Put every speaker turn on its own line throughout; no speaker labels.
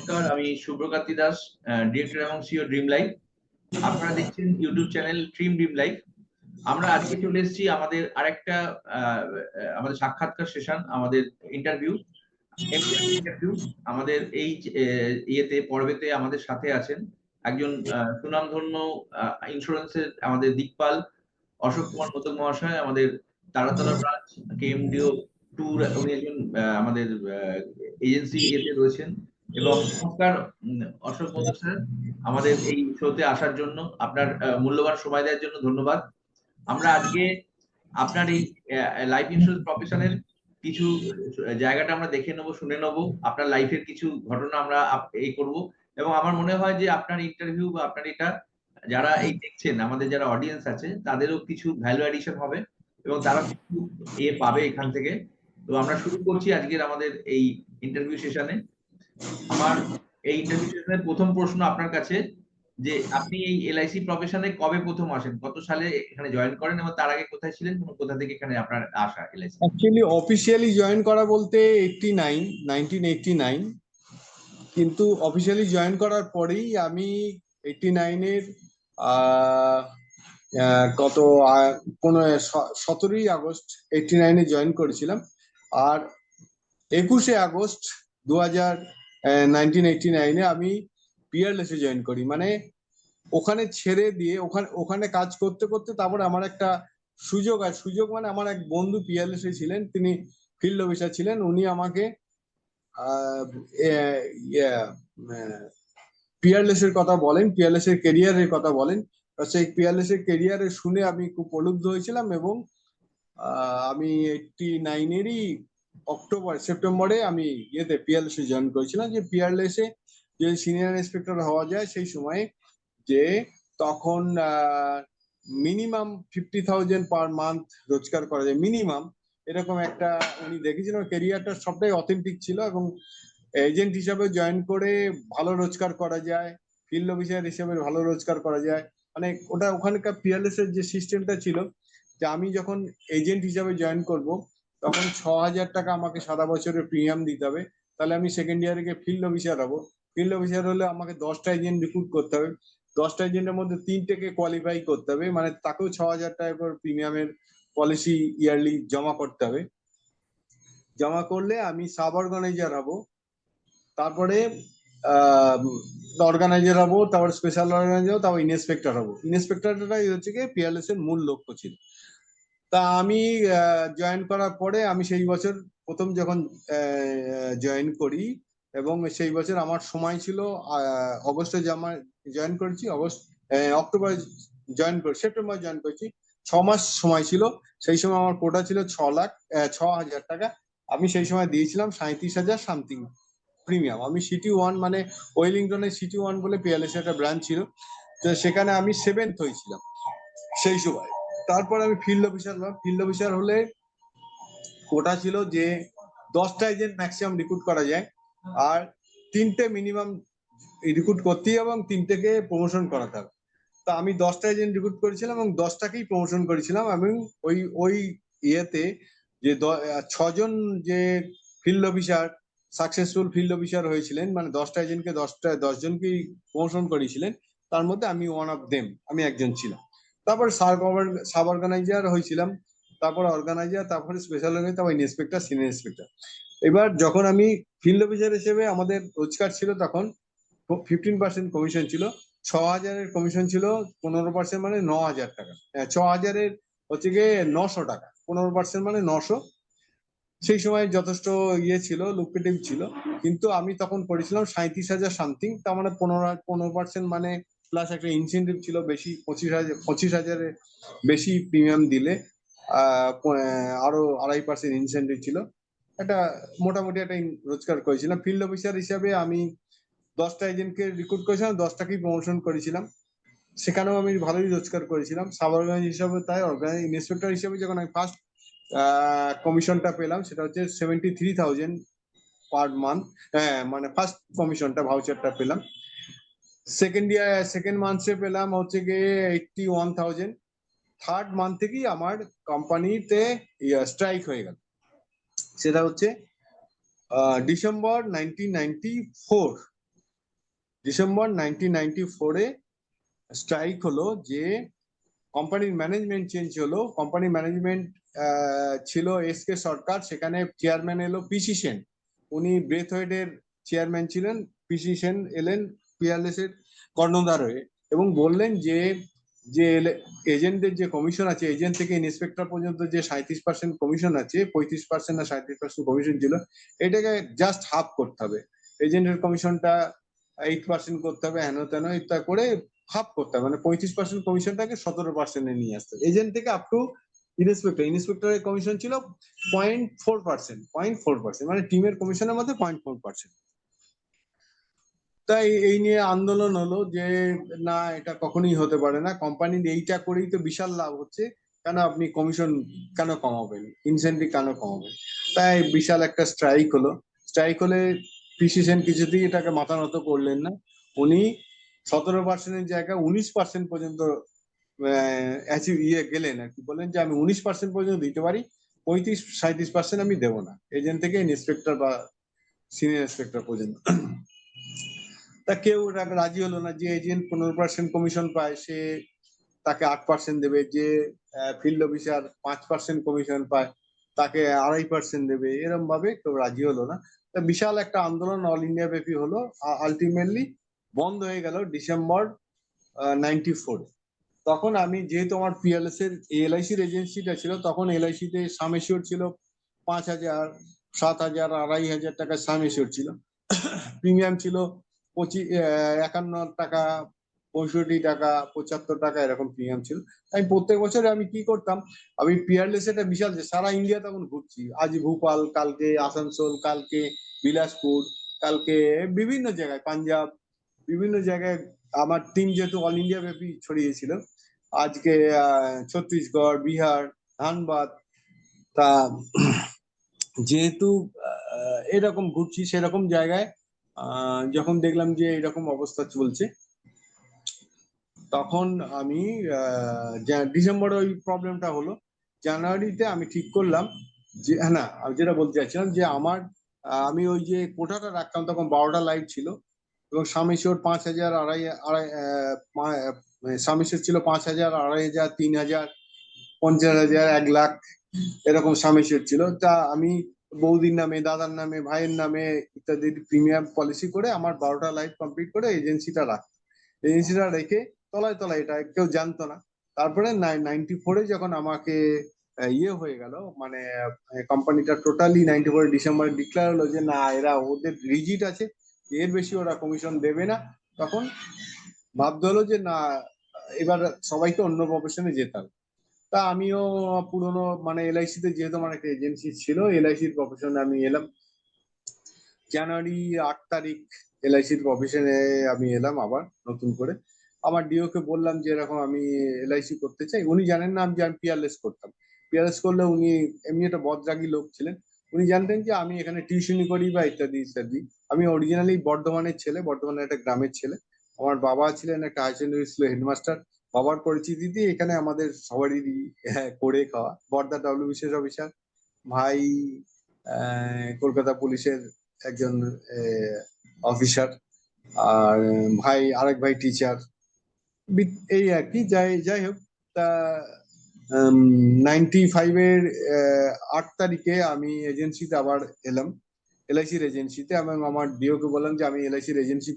নমস্কার, আমি শুভ্রকান্তি দাস, ডিরেক্টর এবং সিইও ড্রিম লাইফ। আপনারা দেখছেন ইউটিউব চ্যানেল ড্রিম লাইফ। আমরা আজকে চলে এসেছি আমাদের আরেকটা আমাদের সাক্ষাৎকার সেশন, আমাদের ইন্টারভিউ। আমাদের এই ইয়েতে পর্বেতে আমাদের সাথে আছেন একজন সুনামধন্য ইন্স্যুরেন্সের আমাদের দিকপাল অশোক কুমার মোদক মহাশয়, আমাদের তারাতলা ব্রাঞ্চ কেএমডিও ট্যুর, উনি একজন আমাদের এজেন্সি এতে রয়েছেন। এবং নমস্কার অশোক মোদক স্যার, আমাদের এই শোতে আসার জন্য আপনার মূল্যবান সময় দেওয়ার জন্য ধন্যবাদ। আমরা আজকে আপনার এই লাইফ ইন্স্যুরেন্স প্রফেশনের কিছু জায়গাটা আমরা দেখে নেবো, শুনে নেবো, আপনার লাইফের কিছু ঘটনা আমরা এই করব। এবং আমার মনে হয় যে আপনার ইন্টারভিউ বা আপনার এটা যারা এই দেখছেন, আমাদের যারা অডিয়েন্স আছে, তাদেরও কিছু ভ্যালু অ্যাডিশন হবে এবং তারা কিছু পাবে এখান থেকে। তো আমরা শুরু করছি আজকের আমাদের এই ইন্টারভিউ সেশনে। আমার এই ইন্টারভিউ সেশনের প্রথম প্রশ্ন আপনার কাছে, যে আপনি এই এলআইসি প্রফেশনে কবে প্রথম আসেন, কত সালে এখানে জয়েন করেন এবং তার আগে কোথায় ছিলেন, কোথা থেকে এখানে আপনার আসা এলআইসি?
অ্যাকচুয়ালি অফিসিয়ালি জয়েন করা বলতে 1989, কিন্তু অফিসিয়ালি জয়েন করার পরেই আমি 89-এর কত 17ই আগস্ট 89-এ জয়েন করেছিলাম। আর 21শে আগস্ট 1989-এ আমি পিয়ারলেসে জয়েন করি। মানে ওখানে ছেড়ে দিয়ে ওখানে কাজ করতে করতে তারপরে আমার একটা সুযোগ মানে আমার এক বন্ধু পিয়ারলেসে ছিলেন, তিনি ফিল্ড অফিসার ছিলেন। উনি আমাকে পিয়ারলেসের কথা বলেন, পিয়ারলেসের কেরিয়ারের কথা বলেন। সেই পিয়ারলেসের কেরিয়ারে শুনে আমি খুব প্রলুব্ধ হয়েছিলাম এবং আমি 89-এরই সেপ্টেম্বরে আমি পিয়ারলেসে জয়েন করেছিলাম। যে পিয়ারলেসে যে সিনিয়র ইন্সপেক্টর হওয়া যায় সেই সময়ে, যে তখন মিনিমাম 50,000 পার মান্থ রোজগার করা যায়, মিনিমাম এরকম একটা উনি দেখেছিলেন। কেরিয়ারটা সবটাই অথেন্টিক ছিল এবং এজেন্ট হিসাবে জয়েন করে ভালো রোজগার করা যায়, ফিল্ড অফিসার হিসেবে ভালো রোজগার করা যায়। মানে ওখানকার পিয়ারলেস এর যে সিস্টেমটা ছিল, যে আমি যখন এজেন্ট হিসাবে জয়েন করব তখন 6,000 টাকা আমাকে সারা বছরের প্রিমিয়াম দিতে হবে। তাহলে আমি সেকেন্ড ইয়ারে গিয়ে ফিল্ড অফিসার হবো। ফিল্ড অফিসার হলে আমাকে 10টা এজেন্ট রিক্রুট করতে হবে। 10টা এজেন্টের মধ্যে 3টেকে কোয়ালিফাই করতে হবে, মানে তাকেও 6,000 টাকা করে প্রিমিয়ামের পলিসি ইয়ারলি জমা করতে হবে। জমা করলে আমি সাব অর্গানাইজার হব, তারপরে অর্গানাইজার হবো, তারপর স্পেশাল অর্গানাইজার, তারপর ইন্সপেক্টর হবো। ইন্সপেক্টরটাই হচ্ছে কি পিয়ারলেস এর মূল লক্ষ্য ছিল। তা আমি জয়েন করার পরে আমি সেই বছর প্রথম যখন জয়েন করি, এবং সেই বছর আমার সময় ছিল অগস্টে জয়েন করেছি, অক্টোবরে জয়েন করি, সেপ্টেম্বর জয়েন করেছি, 6 মাস সময় ছিল। সেই সময় আমার কোটা ছিল 6,000 টাকা। আমি সেই সময় দিয়েছিলাম 37,000 সামথিং প্রিমিয়াম। আমি সিটি 1, মানে ওয়েলিংটনের সিটি 1 বলে পিয়ারলেস একটা ব্রাঞ্চ ছিল, তো সেখানে আমি 7th হয়েছিলাম সেই সময়। তারপর আমি ফিল্ড অফিসার হলাম। ফিল্ড অফিসার হলে কোটা ছিল যে 10টা এজেন্ট ম্যাক্সিমাম রিক্রুট করা যায়, আর 3টে মিনিমাম রিক্রুট করতেই এবং 3টেকে প্রমোশন করাতে হবে। তা আমি 10টা এজেন্ট রিক্রুট করেছিলাম এবং 10টাকেই প্রমোশন করেছিলাম। এবং ওই ইয়েতে যে 6জন যে field officer successful field officer হয়েছিলেন, মানে 10টা এজেন্টকে 10জনকেই প্রমোশন করেছিলেন, তার মধ্যে আমি ওয়ান অফ দেম, আমি একজন ছিলাম। তারপর সাব অর্গানাইজার হয়েছিলাম, তারপর অর্গানাইজার, তারপরে স্পেশাল অর্গানাইজার, তারপর ইন্সপেক্টর, সিনিয়র ইন্সপেক্টর। এবার যখন আমি ফিল্ড অফিসার হিসেবে আমাদের রোজগার ছিল তখন 15% কমিশন ছিল। 6,000-এর কমিশন ছিল, 15% মানে 9,000 টাকা। 6,000-এর হচ্ছে গিয়ে 900 টাকা, 15% মানে 900। সেই সময় যথেষ্ট ছিল, লুক্রেটিভ ছিল। কিন্তু আমি তখন করেছিলাম 37,000 সামথিং, তার মানে 15% মানে প্লাস একটা ইনসেন্টিভ ছিল বেশি, 25,000-এর বেশি প্রিমিয়াম দিলে আরো 2.5% ইনসেন্টিভ ছিল। একটা মোটামুটি একটা রোজগার করেছিলাম। ফিল্ড অফিসার হিসাবে আমি 10টা এজেন্টকে রিক্রুট করেছিলাম, 10টাকেই প্রমোশন করেছিলাম, সেখানেও আমি ভালোই রোজগার করেছিলাম। সাব অর্গানাইজার হিসাবে তাই। ইন্সপেক্টর হিসাবে যখন আমি ফার্স্ট কমিশনটা পেলাম, সেটা হচ্ছে 73,000 পার মান্থ, মানে ফার্স্ট কমিশনটা ভাউচারটা পেলাম। সেকেন্ড মান্থে পেলাম হচ্ছে গিয়ে 81,000। থার্ড মান্থ থেকেই আমার কোম্পানিতে স্ট্রাইক হয়ে গেল। সেটা হচ্ছে ডিসেম্বর 1994। ডিসেম্বর 1994-এ স্ট্রাইক হলো, যে কোম্পানির ম্যানেজমেন্ট চেঞ্জ হলো। কোম্পানি ম্যানেজমেন্ট ছিল এসকে সরকার, সেখানে চেয়ারম্যান এলো পিসি সেন, উনি ব্রেথওয়েটের চেয়ারম্যান ছিলেন। পিসি সেন এলেন পিয়ারলেস এর কর্ণধার হয়ে এবং বললেন যে যে এজেন্টদের যে কমিশন আছে, এজেন্ট থেকে ইন্সপেক্টর পর্যন্ত যে 37% কমিশন আছে, 35% না 37% কমিশন ছিল, এটাকে জাস্ট হাফ করতে হবে। এজেন্টের কমিশনটা 8% করতে হবে, হেন তেন ইত্যাদি করে হাফ করতে হবে, মানে 35% কমিশনটাকে 17% নিয়ে আসতে হবে। এজেন্ট থেকে আপ টু ইন্সপেক্টরের কমিশন ছিল 0.4%, মানে টিমের কমিশনের মধ্যে 0.4%। তাই এই নিয়ে আন্দোলন হলো যে না, এটা কখনোই হতে পারে না, কোম্পানির এইটা করেই তো বিশাল লাভ হচ্ছে, কেন আপনি কমিশন কেন কমাবেন, ইনসেন্টিভ কেন কমাবেন। তাই বিশাল একটা স্ট্রাইক হলো। স্ট্রাইক হলে পিসি সেন কিছুতেই এটাকে মাথা নত করলেন না। উনি 17%-এর জায়গায় 19% পর্যন্ত গেলেন আর কি, বলেন যে আমি 19% পর্যন্ত দিতে পারি, 35-37% আমি দেবো না, এজেন্ট থেকে ইন্সপেক্টর বা সিনিয়র ইন্সপেক্টর পর্যন্ত। তা কেউ রাজি হলো না। যে এজেন্ট 15% কমিশন পায় সে তাকে 8% দেবে, যে ফিল্ড অফিসার 5% কমিশন পায় তাকে 2.5% দেবে, এরকম ভাবে কেউ রাজি হলো না। তা বিশাল একটা আন্দোলন অল ইন্ডিয়া ব্যাপী হলো, আলটিমেটলি বন্ধ হয়ে গেল ডিসেম্বর 94-এ। তখন আমি, যেহেতু আমার পিএলএস এর এলআইসির এজেন্সিটা ছিল, তখন এলআইসি তে সাম এসিওর ছিল 5,000, 7,000, 2,500 টাকা সাম এসিওর ছিল। প্রিমিয়াম ছিল 51 টাকা, 65 টাকা, 75 টাকা, এরকম প্রিমিয়াম ছিল। আমি প্রত্যেক বছরে আমি কি করতাম, আমি পিয়ারলেস এটা বিশাল, যে সারা ইন্ডিয়া তখন ঘুরছি, আজ ভোপাল, কালকে আসানসোল, কালকে বিলাসপুর, কালকে বিভিন্ন জায়গায় পাঞ্জাব, বিভিন্ন জায়গায় আমার টিম যেহেতু অল ইন্ডিয়া ব্যাপী ছড়িয়েছিল, আজকে ছত্তিশগড়, বিহার, ধানবাদ। তা যেহেতু এরকম ঘুরছি, সেরকম জায়গায় যখন দেখলাম যে এরকম অবস্থা চলছে, তখন আমি ডিসেম্বরে ওই প্রবলেমটা হলো। জানুয়ারিতে আমি ঠিক করলাম যে, হ্যাঁ না, আমি যেটা বলতে চাইছিলাম যে আমার আমি ওই যে কোঠাটা রাখতাম তখন 12টা লাইট ছিল, এবং সামেশ্বর 5,000, সামেশ্বর ছিল 5,000, 2,500, 3,000, 50,000, 1 লাখ, এরকম সামেশ্বর ছিল। তা আমি বৌদির নামে, দাদার নামে, ভাইয়ের নামে ইত্যাদি প্রিমিয়াম পলিসি করে আমার 12টা লাইট কমপ্লিট করে এজেন্সিটা রেখে তলায় তলায়, এটা কেউ জানতো না। তারপরে 94-এ যখন আমাকে হয়ে গেল, মানে কোম্পানিটা টোটালি 94 ডিসেম্বরে ডিক্লেয়ার হলো যে না, এরা ওদের রিজিট আছে, এর বেশি ওরা কমিশন দেবে না, তখন ভাবতে হলো যে না, এবার সবাইকে অন্য প্রফেশনে যেতে হবে। তা আমিও পুরোনো, মানে এলআইসি তে যেহেতু আমার একটা এজেন্সি ছিল, এলআইসির প্রফেশনে আমি এলাম জানুয়ারি 8 তারিখ। এলআইসির প্রফেশনে আমি এলাম আবার নতুন করে। আমার ডিও কে বললাম যে এরকম আমি এলআইসি করতে চাই। উনি জানেন না যে আমি পিয়ারলেস করতাম। পিয়ারলেস করলে উনি এমনি একটা বদরাগী লোক ছিলেন, উনি জানতেন যে আমি এখানে টিউশনি করি বা ইত্যাদি ইত্যাদি। আমি অরিজিনালি বর্ধমানের ছেলে, বর্ধমানের একটা গ্রামের ছেলে। আমার বাবা ছিলেন একটা হাই সেকেন্ডারি স্কুলের হেডমাস্টার। বাবার পরিচিতিতে এখানে আমাদের সবারই করে খাওয়া। বর্দা ডব্লিউবিসিএস অফিসার, ভাই কলকাতা পুলিশের একজন অফিসার, আর ভাই, আরেক ভাই টিচার, এই আর কি। যাই যাই হোক, তা 95-এর 8 তারিখে আমি এজেন্সিতে আবার এলাম, এলআইসির এজেন্সিতে, এবং আমার ডিও কে বললাম যে আমি এলআইসির এজেন্সি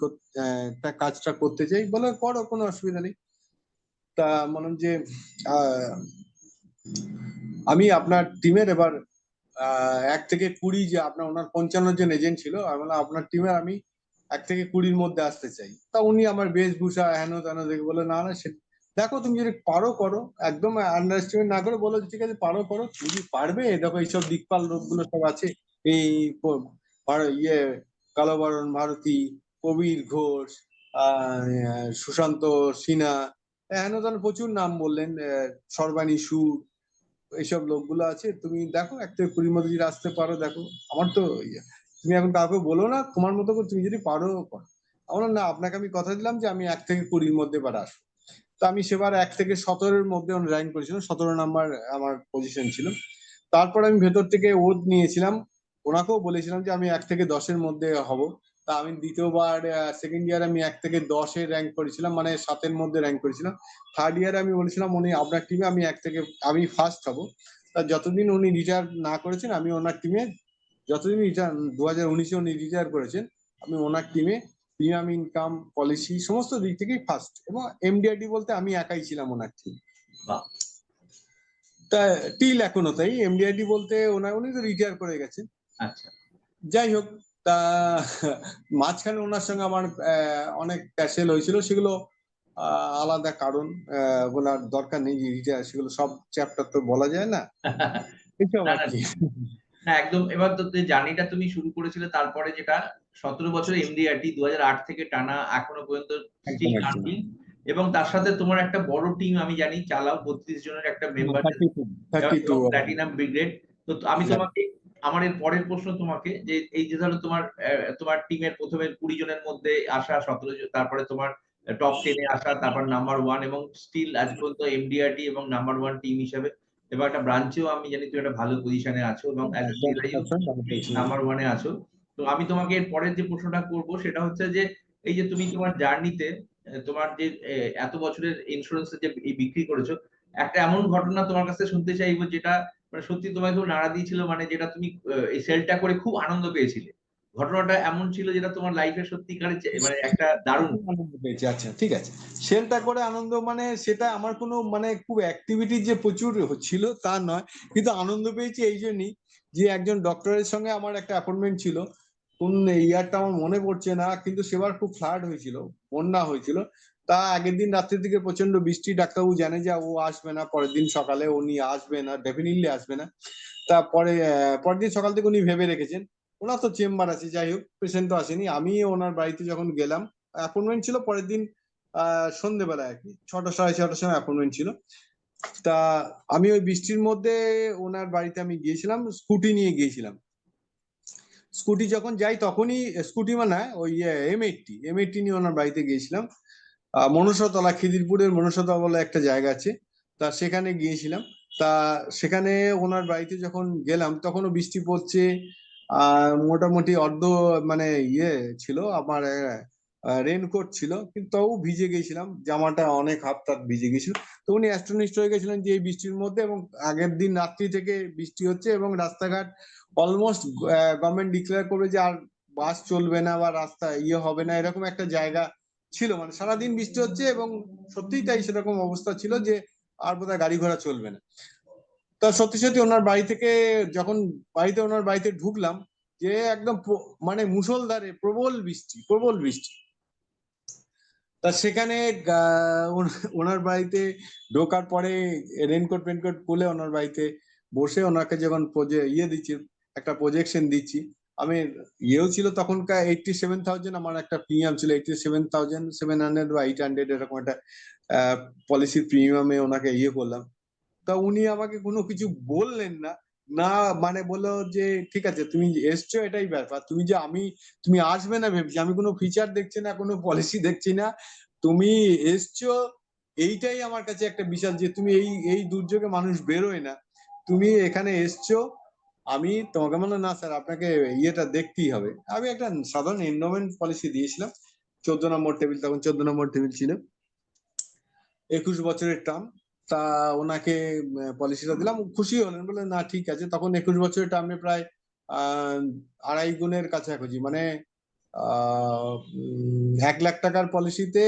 কাজটা করতে চাই। বলে করো, কোনো অসুবিধা নেই। তা বললাম যে আহ, আমি আপনার টিমের এবার 1 থেকে 20, যে আপনার ওনার 55 জন এজেন্ট ছিল, আমি বললাম আপনার টিমে আমি 1 থেকে 20-র মধ্যে আসতে চাই। তা উনি আমার বেশভূষা হেন তেন দেখে বলে না না, সে দেখো তুমি যদি পারো করো, একদম আন্ডার এস্টিমেট না করে বলো যে, ঠিক আছে পারো করো, তুমি পারবে, দেখো এইসব দিকপাল লোকগুলো সব আছে, এই ইয়ে কালবরণ ভারতী, কবির ঘোষ, সুশান্ত সিনহা, হেন তেন প্রচুর নাম বললেন, সর্বাণী সুর, এইসব লোকগুলো আছে, তুমি দেখো 1 থেকে 20-র মধ্যে যদি আসতে পারো দেখো। আমার তো তুমি এখন কাউকে বলো না, তোমার মতো করে তুমি যদি পারো করো। আমার না, আপনাকে আমি কথা দিলাম যে আমি 1 থেকে 20-র মধ্যে এবার আসবো। তো আমি সেবার 1 থেকে 17-এর মধ্যে র্যাঙ্ক করেছিলাম, 17 নাম্বার আমার পজিশন ছিল। তারপর আমি ভেতর থেকে ওত নিয়েছিলাম, ওনাকেও বলেছিলাম যে আমি 1 থেকে 10-এর মধ্যে হব। তা আমি দ্বিতীয়বার সেকেন্ড ইয়ার আমি 1 থেকে 10-এ র্যাঙ্ক করেছিলাম, মানে 7-এর মধ্যে র্যাঙ্ক করেছিলাম। থার্ড ইয়ারে আমি বলেছিলাম উনি আপনার টিমে আমি 1 থেকে আমি ফার্স্ট হব। তা যতদিন উনি রিটায়ার না করেছেন আমি ওনার টিমে, যতদিন রিটায়ার 2019-এ উনি রিটায়ার করেছেন, আমি ওনার টিমে প্রিমিয়াম ইনকাম পলিসি সমস্ত দিক থেকেই ফার্স্ট, এবং এমডিআরডি বলতে আমি একাই ছিলাম ওনার টিম।
বাহ।
তা টিল এখনো তাই, এমডিআইডি বলতে উনি তো রিটায়ার করে গেছেন।
আচ্ছা।
যাই হোক, তা মাঝখানে ওনার সঙ্গে আমার অনেক প্যাসেল হয়েছিল, সেগুলো আলাদা কারণ, বলার দরকার নেই, যে রিটায়ার সেগুলো সব চ্যাপ্টার তো বলা যায় না, এসব
না
আর
না
কি।
না, একদম। এবার তো যে জার্নিটা তুমি শুরু করেছিলে, তারপরে যেটা 17 বছর এমডিআরটি 2008 থেকে টানা এখনো পর্যন্ত
একদম
স্টিল
একদম।
রানিং, এবং তার সাথে তোমার একটা বড় টিম আমি জানি চালাও, 32 জনের একটা মেম্বার
32
এবং প্ল্যাটিনাম ব্রিগেড। তো আমি তোমাকে, আমার এর পরের প্রশ্ন তোমাকে, যে এই যে ধরো তোমার তোমার টিমের প্রথমে 20 জনের মধ্যে আসা, 17 জন, তারপরে তোমার টপ 10-এ আসা, তারপর নাম্বার 1, এবং স্টিল আজ পর্যন্ত এমডিআরটি এবং নাম্বার 1 টিম হিসেবে, এবং একটা ব্রাঞ্চেও আমি জানি তুমি একটা ভালো পজিশনে আছো, এবং অ্যাজ এ সিএলআইও তুমি নাম্বার 1-এ আছো। তো আমি তোমাকে এর পরের যে প্রশ্নটা করব সেটা হচ্ছে যে, এই যে তুমি তোমার জার্নিতে তোমার যে এত বছরের ইন্স্যুরেন্সের যে বিক্রি করেছো, একটা এমন ঘটনা তোমার কাছে শুনতে চাইবো যেটা মানে সত্যি তোমাকে খুব নাড়া দিয়েছিল, মানে যেটা তুমি এই সেলটা করে খুব আনন্দ পেয়েছিলে। ঘটনাটা এমন ছিল যেটা তোমার লাইফে সত্যিকারের মানে একটা দারুণ।
আনন্দ পেয়েছি, আচ্ছা ঠিক আছে। সেলটা করে আনন্দ মানে সেটা আমার কোনো মানে খুব অ্যাক্টিভিটি যে প্রচুর ছিল তা নয়, কিন্তু আনন্দ পেয়েছি এই জন্যই যে একজন ডক্টরের সঙ্গে আমার একটা অ্যাপয়েন্টমেন্ট ছিল। কোন ইয়ারটা আমার মনে পড়ছে না, কিন্তু সেবার খুব ফ্লাড হয়েছিল, বন্যা হয়েছিল। তা আগের দিন রাত্রের দিকে প্রচন্ড বৃষ্টি, ডাক্তারবাবু জানে যে ও আসবে না, পরের দিন সকালে উনি আসবে না, ডেফিনেটলি আসবে না। তারপরে পরের দিন সকাল থেকে উনি ভেবে রেখেছেন, ওনার তো চেম্বার আছে, যাই হোক পেশেন্ট তো আসেনি। আমি ওনার বাড়িতে যখন গেলাম, অ্যাপয়েন্টমেন্ট ছিল পরের দিন সন্ধ্যেবেলা আর কি, 6টা 6:30টার সময় অ্যাপয়েন্টমেন্ট ছিল। তা আমি ওই বৃষ্টির মধ্যে ওনার বাড়িতে আমি গিয়েছিলাম, স্কুটি নিয়ে গিয়েছিলাম। স্কুটি যখন যাই তখনই, স্কুটি মানে ওই এম80 নিয়ে ওনার বাড়িতে গিয়েছিলাম। মনসাতলা, খিদিরপুরের মনসাতলা বলে একটা জায়গা আছে, তা সেখানে গিয়েছিলাম। তা সেখানে ওনার বাড়িতে যখন গেলাম তখনও বৃষ্টি পড়ছে, মোটামুটি অর্ধ মানে ছিল আমার, রেনকোট ছিল, কিন্তু তাও ভিজে গেছিলাম, জামাটা অনেক হাত টাত ভিজে গেছিল। তো উনি অ্যাস্টনিশড হয়ে গেছিলেন যে এই বৃষ্টির মধ্যে, এবং আগের দিন রাত্রি থেকে বৃষ্টি হচ্ছে, এবং রাস্তাঘাট অলমোস্ট গভর্নমেন্ট ডিক্লেয়ার করবে যে আর বাস চলবে না বা রাস্তা হবে না, এরকম একটা জায়গা ছিল, মানে সারাদিন বৃষ্টি হচ্ছে, এবং সত্যিই তাই সেরকম অবস্থা ছিল যে আর বোধহয় গাড়ি ঘোড়া চলবে না। তা সত্যি সত্যি ওনার বাড়ি থেকে যখন ওনার বাড়িতে ঢুকলাম, যে একদম মানে মুষলধারে প্রবল বৃষ্টি, প্রবল বৃষ্টি। তা সেখানে ওনার বাড়িতে ঢোকার পরে রেনকোট ফেনকোট খুলে ওনার বাড়িতে বসে ওনাকে যখন দিচ্ছি, একটা প্রজেকশন দিচ্ছি, আমি ছিল তখনকার 87,000, আমার একটা প্রিমিয়াম ছিল 87,700 বা 800, এরকম একটা পলিসির প্রিমিয়ামে ওনাকে করলাম। তা উনি আমাকে কোনো কিছু বললেন না, না মানে বললো যে ঠিক আছে তুমি এসছো এটাই ব্যাপার, তুমি আসবে না ভেবেছি, আমি কোনো ফিচার দেখছি না, কোনো পলিসি দেখছি না, তুমি এসছো এইটাই আমার কাছে একটা বিশাল, যে তুমি এই এই দুর্যোগে মানুষ বেরোয় না, তুমি এখানে এসছো। আমি তোমাকে বললাম না স্যার, আপনাকে দেখতেই হবে। আমি একটা সাধারণ এন্ডোমেন্ট পলিসি দিয়েছিলাম, 14 নম্বর টেবিল, তখন 14 নম্বর টেবিল ছিল, 21 বছরের টার্ম। তা ওনাকে পলিসিটা দিলাম, খুশি হলেন, বললেন না ঠিক আছে। তখন 21 বছরের টার্মে প্রায় 2.5 গুণের কাছাকাছি, মানে 1 লাখ টাকার পলিসিতে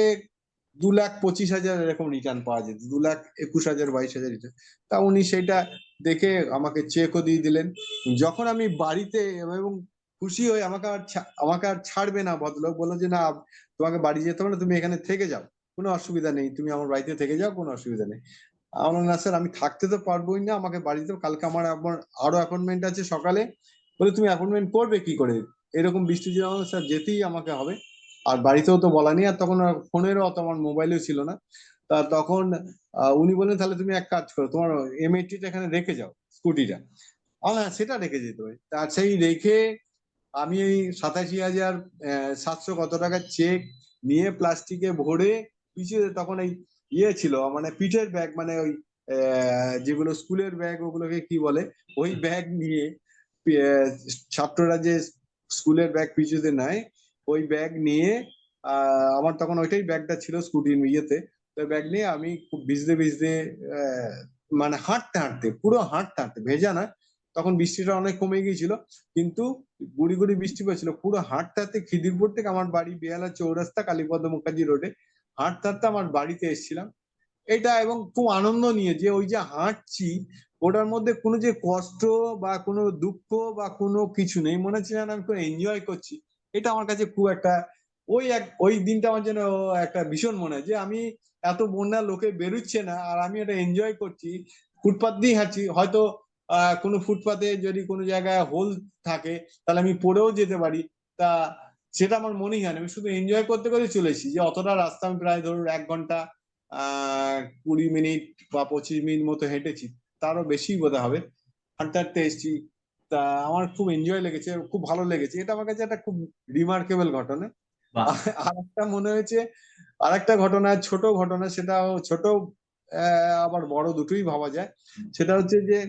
2,25,000 এরকম রিটার্ন পাওয়া যেত, 2,21,000 22,000 রিটার্ন। তা উনি সেটা দেখে আমাকে চেকও দিয়ে দিলেন। যখন আমি বাড়িতে, এবং খুশি হয়ে আমাকে আর ছাড়বে না ভদ্রলোক, বললো যে না তোমাকে বাড়ি যেতে হবে না, তুমি এখানে থেকে যাও, কোনো অসুবিধা নেই, তুমি আমার বাড়িতে থেকে যাও, কোনো অসুবিধা নেই। আমার না স্যার, আমি থাকতে তো পারবোই না, আমাকে বাড়িতে, কালকে আমার আরো অ্যাপয়েন্টমেন্ট আছে সকালে। বলে তুমি অ্যাপয়েন্টমেন্ট করবে কি করে, এরকম বৃষ্টি যে, আমার স্যার যেতেই আমাকে হবে। আর বাড়িতেও তো বলা নেই, আর তখন ফোনেরও অত আমার মোবাইলেও ছিল না। তা তখন উনি বললেন তাহলে তুমি এক কাজ করো, তোমার এম80টা এখানে রেখে যাও, স্কুটিটা। হ্যাঁ সেটা রেখে যেতে হবে। তা সেই রেখে আমি এই 87,700 কত টাকার চেক নিয়ে প্লাস্টিকে ভরে, পিছিয়ে তখন এই ছিল মানে পিঠের ব্যাগ, মানে ওই যেগুলো স্কুলের ব্যাগ ওগুলোকে কি বলে, ওই ব্যাগ নিয়ে, ছাত্ররা যে স্কুলের ব্যাগ পিছুতে নেয়, ওই ব্যাগ নিয়ে আমার তখন ওইটাই ব্যাগটা ছিল স্কুটির ইয়েতে। তো ব্যাগ নিয়ে আমি খুব ভিজতে ভিজতে আহ, মানে হাঁটতে হাঁটতে, পুরো হাঁটতে হাঁটতে, ভেজা না, তখন বৃষ্টিটা অনেক কমে গিয়েছিল, কিন্তু গুড়ি গুড়ি বৃষ্টি পড়ছিল, পুরো হাঁটতে হাঁটতে খিদিরপুর থেকে আমার বাড়ি বেহালা চৌরাস্তা কালীপদ মুখার্জি রোডে হাঁটতে হাঁটতে আমার বাড়িতে এসেছিলাম। এটা এবং খুব আনন্দ নিয়ে যে ওই যে হাঁটছি, ওটার মধ্যে কোনো যে কষ্ট বা কোনো দুঃখ বা কোনো কিছু নেই, মনে হচ্ছে যেন আমি কোনো এনজয় করছি। এটা আমার কাছে খুব একটা, ওই দিনটা আমার জন্য একটা ভীষণ মনে হয় যে আমি এত বন্যা, লোকে বেরোচ্ছে না আর আমি এটা এনজয় করছি, ফুটপাত দিয়ে হাঁটছি। হয়তো কোনো ফুটপাতে যদি কোনো জায়গায় হোল থাকে তাহলে আমি পড়েও যেতে পারি। তা সেটা আমার মনেই হয় না, আমি শুধু এনজয় করতে করতে চলেছি, যে অতটা রাস্তা আমি প্রায় ধরুন 1 ঘন্টা 20 মিনিট বা 25 মিনিট মতো হেঁটেছি, তারও বেশি বোধহয় হবে, হাঁটতে হাঁটতে এসেছি। তা আমার খুব এনজয় লেগেছে, খুব ভালো লেগেছে, এটা আমার কাছে একটা খুব রিমার্কেবল ঘটনা।
বাহ।
আর একটা মনে হয়েছে, আর একটা ঘটনা, ছোট ঘটনা, সেটা ছোট আবার বড় দুটোই ভাবা যায়। সেটা হচ্ছে যে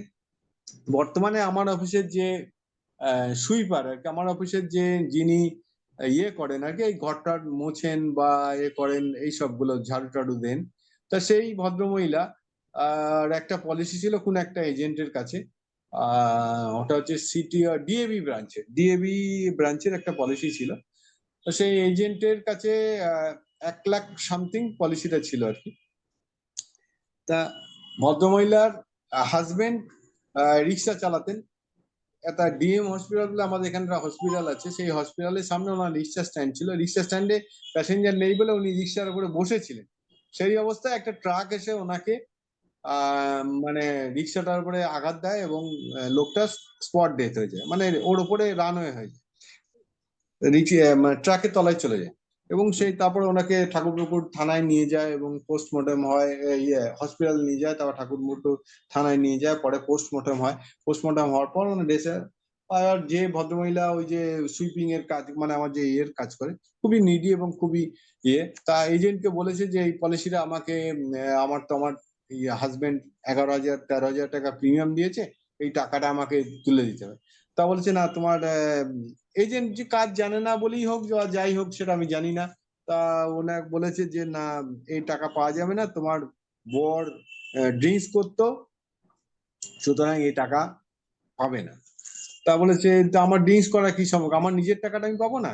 বর্তমানে আমার অফিসের যে সুইপার আর কি, আমার অফিসের যে যিনি ইয়ে করেন আর কি, এই ঘরটার মোছেন বা করেন, এই সবগুলো ঝাড়ু টাড়ু দেন, তা সেই ভদ্রমহিলা আর একটা পলিসি ছিল কোন একটা এজেন্টের কাছে, ওটা হচ্ছে সিটি ডিএবি ব্রাঞ্চের একটা পলিসি ছিল। তো সেই এজেন্টের কাছে 1 লাখ সামথিং পলিসিটা ছিল আর কি। তা ভদ্রমহিলার হাজবেন্ড রিক্সা চালাতেন, একটা ডিএম হসপিটাল বলে আমাদের এখানে হসপিটাল আছে, সেই হসপিটালের সামনে ওনার রিক্সা স্ট্যান্ড ছিল, রিক্সা স্ট্যান্ডে প্যাসেঞ্জার নেই বলে উনি রিক্সার উপরে বসেছিলেন। সেই অবস্থায় একটা ট্রাক এসে ওনাকে মানে রিক্সাটার উপরে আঘাত দেয় এবং লোকটা স্পট ডেথ হয়ে যায়, মানে ওর উপরে রানওয়ে হয়ে যায়, মানে ট্রাকের তলায় চলে যায়। এবং সেই তারপরে ওনাকে ঠাকুরপুকুর থানায় নিয়ে যায় এবং পোস্টমর্টম হয়, ইয়ে হসপিটাল নিয়ে যায়, তারপর ঠাকুরপুকুর থানায় নিয়ে যায়, পরে পোস্টমর্টম হয়। পোস্টমর্টম হওয়ার পর ওনার ডেসে। আর যে ভদ্রমহিলা ওই যে সুইপিং এর কাজ, মানে আমার যে ইয়ের কাজ করে, খুবই নিডি এবং খুবই ইয়ে, তা এজেন্টকে বলেছে যে এই পলিসিটা আমাকে আমার তো আমার হাজবেন্ড 11,000 13,000 টাকা প্রিমিয়াম দিয়েছে, এই টাকাটা আমাকে তুলে দিতে হবে। তা বলছে না, তোমার এজেন্ট যে কাজ জানে না বলেই হোক বা যাই হোক সেটা আমি জানি না, তা ওনাকে বলেছে যে না, এই টাকা পাওয়া যাবে না, তোমার বর ড্রিঙ্কস করতো, সুতরাং এই টাকা পাবে না। তা বলেছে, তা আমার ড্রিঙ্কস করা কি সম্ভব, আমার নিজের টাকাটা আমি পাবো না?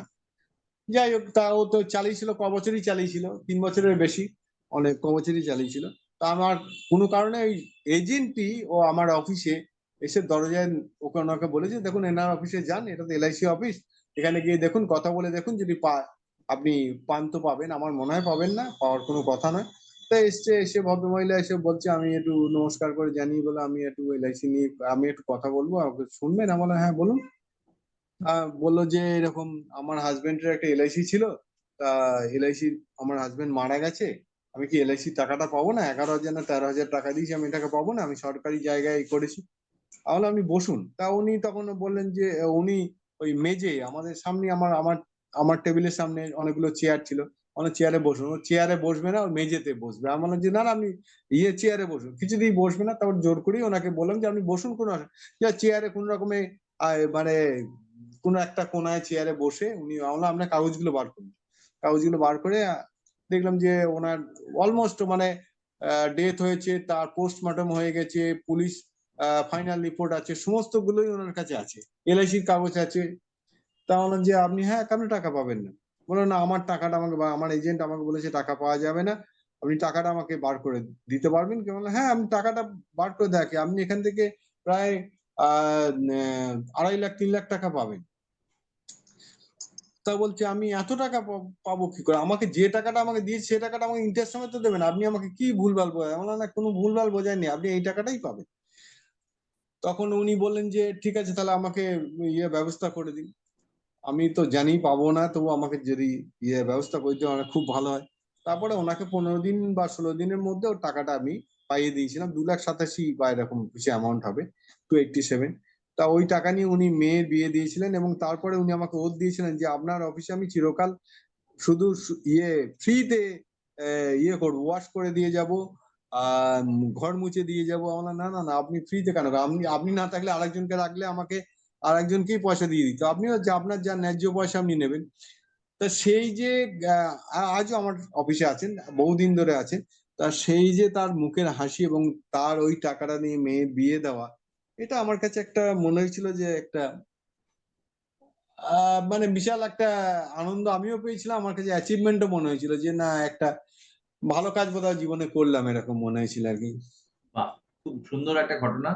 যাই হোক, তা ও তো চালিয়েছিল, ক বছরই চালিয়েছিল, 3 বছরের বেশি, অনেক ক বছরই চালিয়েছিল। তা আমার কোনো কারণে ওই এজেন্টই ও আমার অফিসে এসে দরজায় ওকে ওনাকে বলেছে, দেখুন এনার অফিসে যান, এটা তো এলআইসি অফিস, এখানে গিয়ে দেখুন, কথা বলে দেখুন, যদি আপনি পান তো পাবেন, আমার মনে হয় পাবেন না, পাওয়ার কোনো কথা নয়। তাই এসছে, এসে ভদ্রমহিলা এসে বলছে, আমি একটু নমস্কার করে জানিয়ে বলে, আমি একটু এলআইসি নিয়ে আমি একটু কথা বলবো, আমাকে শুনবেন? আমার বললাম, হ্যাঁ বলুন। বললো যে এরকম আমার হাজবেন্ডের একটা এলআইসি ছিল, তা এলআইসি, আমার হাজবেন্ড মারা গেছে, আমি কি এলআইসি টাকাটা পাবো না? 11,000 না 13,000 টাকা দিয়েছি, আমি টাকা পাবো না? আমি সরকারি জায়গায় করেছি। তাহলে আপনি বসুন। তা উনি তখন বললেন যে উনি ওই মেজে আমাদের সামনে, আমার আমার আমার টেবিলের সামনে অনেকগুলো চেয়ার ছিল, অনেক চেয়ারে বসুন, ও চেয়ারে বসবে না, ওর মেঝেতে বসবে। আমি বললাম যে না না, আপনি চেয়ারে বসুন, কিছুতেই বসবে না। তারপর জোর করেই ওনাকে বললাম যে আপনি বসুন, কোনো চেয়ারে কোন রকমে মানে কোনো একটা কোনায় চেয়ারে বসে উনি, আমরা আপনার কাগজগুলো বার করুন। কাগজগুলো বার করে দেখলাম যে ওনার অলমোস্ট মানে ডেথ হয়েছে, তার পোস্টমর্টম হয়ে গেছে, পুলিশ ফাইনাল রিপোর্ট আছে, সমস্ত গুলোই ওনার কাছে আছে, এলআইসির কাগজ আছে। তা বললাম যে আপনি, হ্যাঁ কেন টাকা পাবেন না? বললো না, আমার টাকাটা আমাকে, বা আমার এজেন্ট আমাকে বলেছে টাকা পাওয়া যাবে না, আপনি টাকাটা আমাকে বার করে দিতে পারবেন কি? বললাম হ্যাঁ, আমি টাকাটা বার করে দেখি, আপনি এখান থেকে প্রায় 2.5 লাখ 3 লাখ টাকা পাবেন। তা বলছে, আমি এত টাকা পাবো কি করে? আমাকে যে টাকাটা আমাকে দিয়েছে সে টাকাটা আমাকে ইন্টারেস্ট সমেত তো দেবেন, আপনি আমাকে কি ভুলভাল বোঝায়? আমার না, কোনো ভুলভাল বোঝায়নি, আপনি এই টাকাটাই পাবেন। তখন উনি বললেন যে ঠিক আছে, তাহলে আমাকে ব্যবস্থা করে দিন। আমি তো জানি পাবো না, তবু আমাকে যদি ব্যবস্থা করে দিতে খুব ভালো হয়। তারপরে ওনাকে 15 দিন বা 16 দিনের মধ্যে ওর টাকাটা আমি পাইয়ে দিয়েছিলাম, 2,87,000 বা এরকম কিছু অ্যামাউন্ট হবে, 287। তা ওই টাকা নিয়ে উনি মেয়ের বিয়ে দিয়েছিলেন এবং তারপরে উনি আমাকে ওত দিয়েছিলেন যে আপনার অফিসে আমি চিরকাল শুধু ফ্রিতে করবো, ওয়াশ করে দিয়ে যাব, আর ঘর মুছে দিয়ে যাব। আমরা না না না, আপনি ফ্রিতে কেন? আপনি আপনি না থাকলে আরেকজনকে রাখলে আমাকে আরেকজনকেই পয়সা দিয়ে দিত, আপনিও যে আপনার যা ন্যায্য পয়সা আপনি নেবেন। তা সেই যে আজও আমার অফিসে আছেন, বহুদিন ধরে আছেন। তা সেই যে তার মুখের হাসি এবং তার ওই টাকাটা নিয়ে মেয়ের বিয়ে দেওয়া, এটা আমার কাছে একটা মনে হয়েছিল যে একটা মানে বিশাল একটা আনন্দ আমিও পেয়েছিলাম, আমার কাছে অ্যাচিভমেন্টও মনে হয়েছিল যে না একটা ভালো কাজ বোধহয় জীবনে করলাম, এরকম মনে হয়েছিল আর কি।
বাহ, খুব সুন্দর একটা ঘটনা।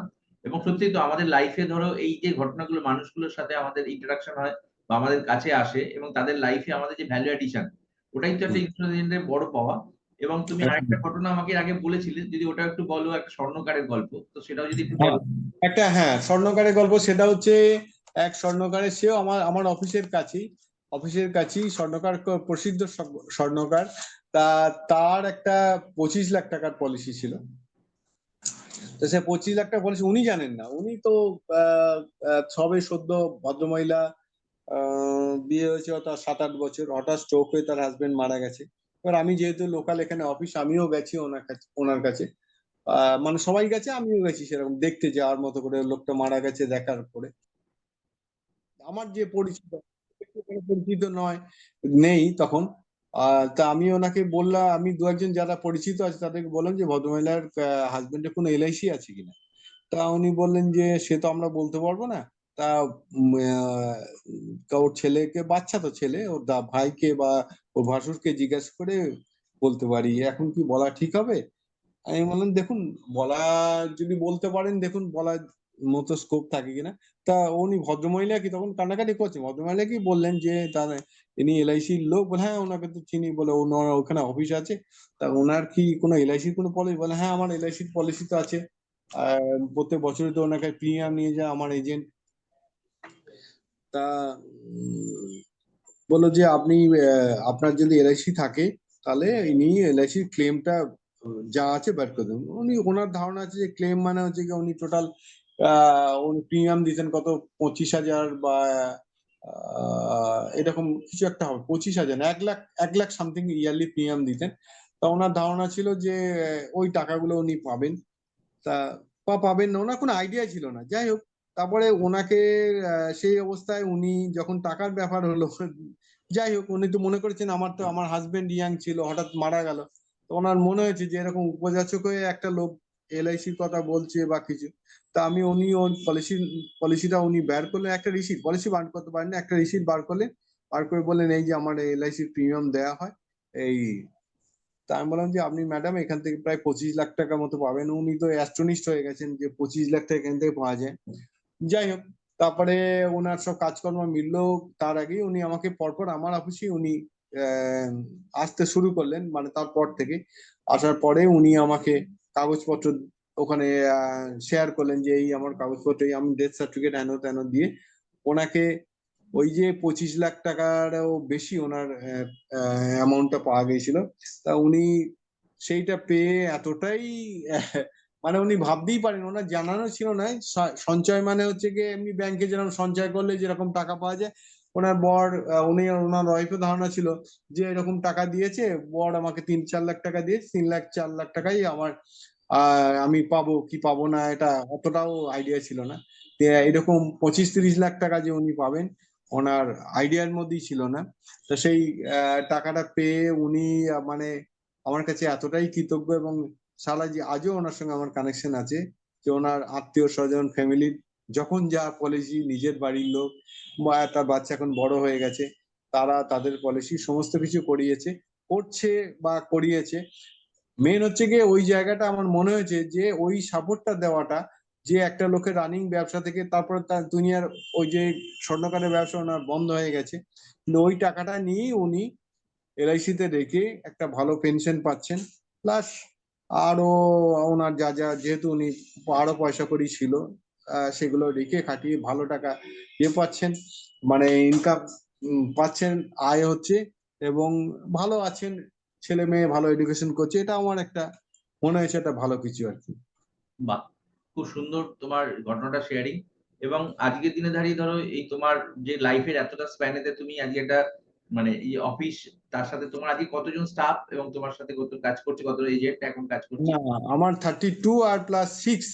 এবং সত্যি তো আমাদের লাইফে ধরো এই যে ঘটনাগুলো মানুষগুলোর সাথে আমাদের ইন্টারাকশন হয় বা আমাদের কাছে আসে এবং তাদের লাইফে আমাদের যে ভ্যালু এডিশন, ওটাই তো একটা
হুম।
ইন্সুরেন্সের বড় পাওয়া। এবং তুমি আরেকটা ঘটনা আমাকে আগে বলেছিলে, যদি ওটা একটু বলো, একটা স্বর্ণকারের গল্প, তো সেটাও যদি একটু
হ্যাঁ,
বলো।
একটা হ্যাঁ স্বর্ণকারের গল্প, সেটা হচ্ছে এক স্বর্ণকারের, সেও আমার আমার অফিসের কাছেই স্বর্ণকার, প্রসিদ্ধ স্বর্ণকার। তা তার একটা 25 লাখ টাকার পলিসি ছিল। তো সে 25 লাখ টাকা পলিসি উনি জানেন না, উনি তো সবে সদ্য ভদ্রমহিলা, বিয়ে হয়েছে তার 7-8 বছর, হঠাৎ স্ট্রোক হয়ে তার হাজবেন্ড মারা গেছে। এবার আমি যেহেতু লোকাল এখানে অফিস, আমিও গেছি ওনার কাছে, মানে সবাই গেছে, আমিও গেছি সেরকম দেখতে যাওয়ার মতো করে, লোকটা মারা গেছে দেখার পরে। আমার যে পরিচিত, একটু করে পরিচিত নয়, নেই তখন। তা আমি ওনাকে বললাম, আমি দু একজন যারা পরিচিত আছে তাদেরকে বললাম যে ভদ্রমহিলার হাজবেন্ডের কোনো এলআইসি আছে কিনা। তা উনি বললেন যে সে তো আমরা বলতে পারবো না। তা ওর ছেলেকে, বাচ্চা তো ছেলে, ওর ভাইকে বা ওর ভাসুরকে জিজ্ঞেস করে বলতে পারি, এখন কি বলা ঠিক হবে? আমি বললাম দেখুন, বলা, যদি বলতে পারেন দেখুন বলার মতো স্কোপ থাকে কিনা। তা উনি ভদ্রমহিলা কি তখন কান্নাকাটি করছে, ভদ্রমহিলা কি বললেন যে তার, ইনি এলআইসির লোক, বলে হ্যাঁ ওনাকে তো চিনি, বলে ওনার ওখানে অফিস আছে। তা ওনার কি কোনো এলআইসির কোনো পলিসি, বলে হ্যাঁ আমার এলআইসির পলিসি তো আছে, প্রত্যেক বছরই তো ওনাকে প্রিমিয়াম নিয়ে যায় আমার এজেন্ট। তা বললো যে আপনি, আপনার যদি এলআইসি থাকে তাহলে ইনি এলআইসির ক্লেমটা যা আছে বের করে দেবেন। উনি, ওনার ধারণা আছে যে ক্লেম মানে হচ্ছে কি উনি টোটাল উনি প্রিমিয়াম দিতেন কত, 25,000 বা এরকম কিছু একটা হবে, 25,000 না, 1 lakh, 1 lakh something yearly premium দিতেন। তা ওনার ধারণা ছিল যে ওই টাকাগুলো উনি পাবেন। তা পাবেন না, ওনার কোনো আইডিয়া ছিল না। যাই হোক, তারপরে ওনাকে সেই অবস্থায় উনি যখন টাকার ব্যাপার হলো, যাই হোক উনি তো মনে করেছেন আমার তো, আমার হাজবেন্ড ইয়াং ছিল, হঠাৎ মারা গেল। তো ওনার মনে হয়েছে যে এরকম উপযাচক হয়ে একটা লোক এলআইসির কথা বলছে বা কিছু। তা আমি, উনি ওর পলিসিটা উনি বের করলেন, একটা রিসিট, পলিসি বার করতে পারেন না, একটা রিসিট বার করলেন, বার করে বললেন এই যে আমার এলআইসির প্রিমিয়াম দেওয়া হয় এই। তা আমি বললাম যে আপনি ম্যাডাম এখান থেকে প্রায় 25 লাখ টাকা মতো পাবেন। উনি তো অ্যাস্ট্রনিস্ট হয়ে গেছেন যে 25 লাখ টাকা এখান থেকে পাওয়া যায়। যাই হোক, তারপরে ওনার সব কাজকর্ম মিললো। তার আগেই উনি আমাকে পরপর আমার অফিসে উনি আহ, আসতে শুরু করলেন, মানে তারপর থেকে আসার পরে উনি আমাকে কাগজপত্র ওখানে শেয়ার করলেন যে এই আমার কাগজপত্র, এই আমি ডেথ সার্টিফিকেট হেন তেন দিয়ে ওনাকে ওই যে 25 লাখ টাকারও বেশি ওনার অ্যামাউন্টটা পাওয়া গিয়েছিল। তা উনি সেইটা পেয়ে এতটাই মানে উনি ভাবতেই পারেন, ওনার জানানো ছিল না। সঞ্চয় মানে হচ্ছে গিয়ে এমনি ব্যাংকে যেরকম সঞ্চয় করলে যেরকম টাকা পাওয়া যায়, ওনার বর, উনি আর ওনার ওয়াইফের ধারণা ছিল যে এরকম টাকা দিয়েছে, বর আমাকে 3-4 লাখ টাকা দিয়েছে, 3 লাখ 4 লাখ টাকাই আমার আমি পাবো কি পাবো না এটা অতটাও আইডিয়া ছিল না। এরকম 25-30 লাখ টাকা যে উনি পাবেন, ওনার আইডিয়ার মধ্যেই ছিল না। তো সেই টাকাটা পেয়ে উনি মানে আমার কাছে এতটাই কৃতজ্ঞ, এবং সারা যে আজও ওনার সঙ্গে আমার কানেকশন আছে, যে ওনার আত্মীয় স্বজন ফ্যামিলির যখন যা পলিসি, নিজের বাড়ির লোক বা তার বাচ্চা এখন বড় হয়ে গেছে, তারা তাদের পলিসি সমস্ত কিছু করিয়েছে, করছে বা করিয়েছে। মেন হচ্ছে গিয়ে ওই জায়গাটা আমার মনে হয়েছে যে ওই সাপোর্টটা দেওয়াটা, যে একটা লোকের রানিং ব্যবসা থেকে তারপরে তার দুনিয়ার ওই যে স্বর্ণকারের ব্যবসা ওনার বন্ধ হয়ে গেছে, কিন্তু ওই টাকাটা নিয়ে উনি এলআইসি তে রেখে একটা ভালো পেনশন পাচ্ছেন। প্লাস আরো ওনার যা যা, যেহেতু উনি আরো পয়সা কড়ি ছিল, সেগুলো রেখে খাটিয়ে ভালো টাকা পাচ্ছেন, মানে ইনকাম পাচ্ছেন, আয় হচ্ছে, এবং ভালো আছেন, ছেলে মেয়ে ভালো এডুকেশন করছে। এটা আমার একটা মনে হয়েছে একটা ভালো কিছু আর কি।
বাহ, খুব সুন্দর তোমার ঘটনাটা শেয়ারিং। এবং আজকের দিনে দাঁড়িয়ে ধরো এই তোমার যে লাইফের এতটা স্প্যানেতে তুমি আজকে একটা মানে এই অফিস, তার সাথে তোমার আজকে কতজন স্টাফ এবং তোমার সাথে কত কাজ করছে, কত এজেন্ট এখন কাজ করছে?
না, আমার 32 আর প্লাস 6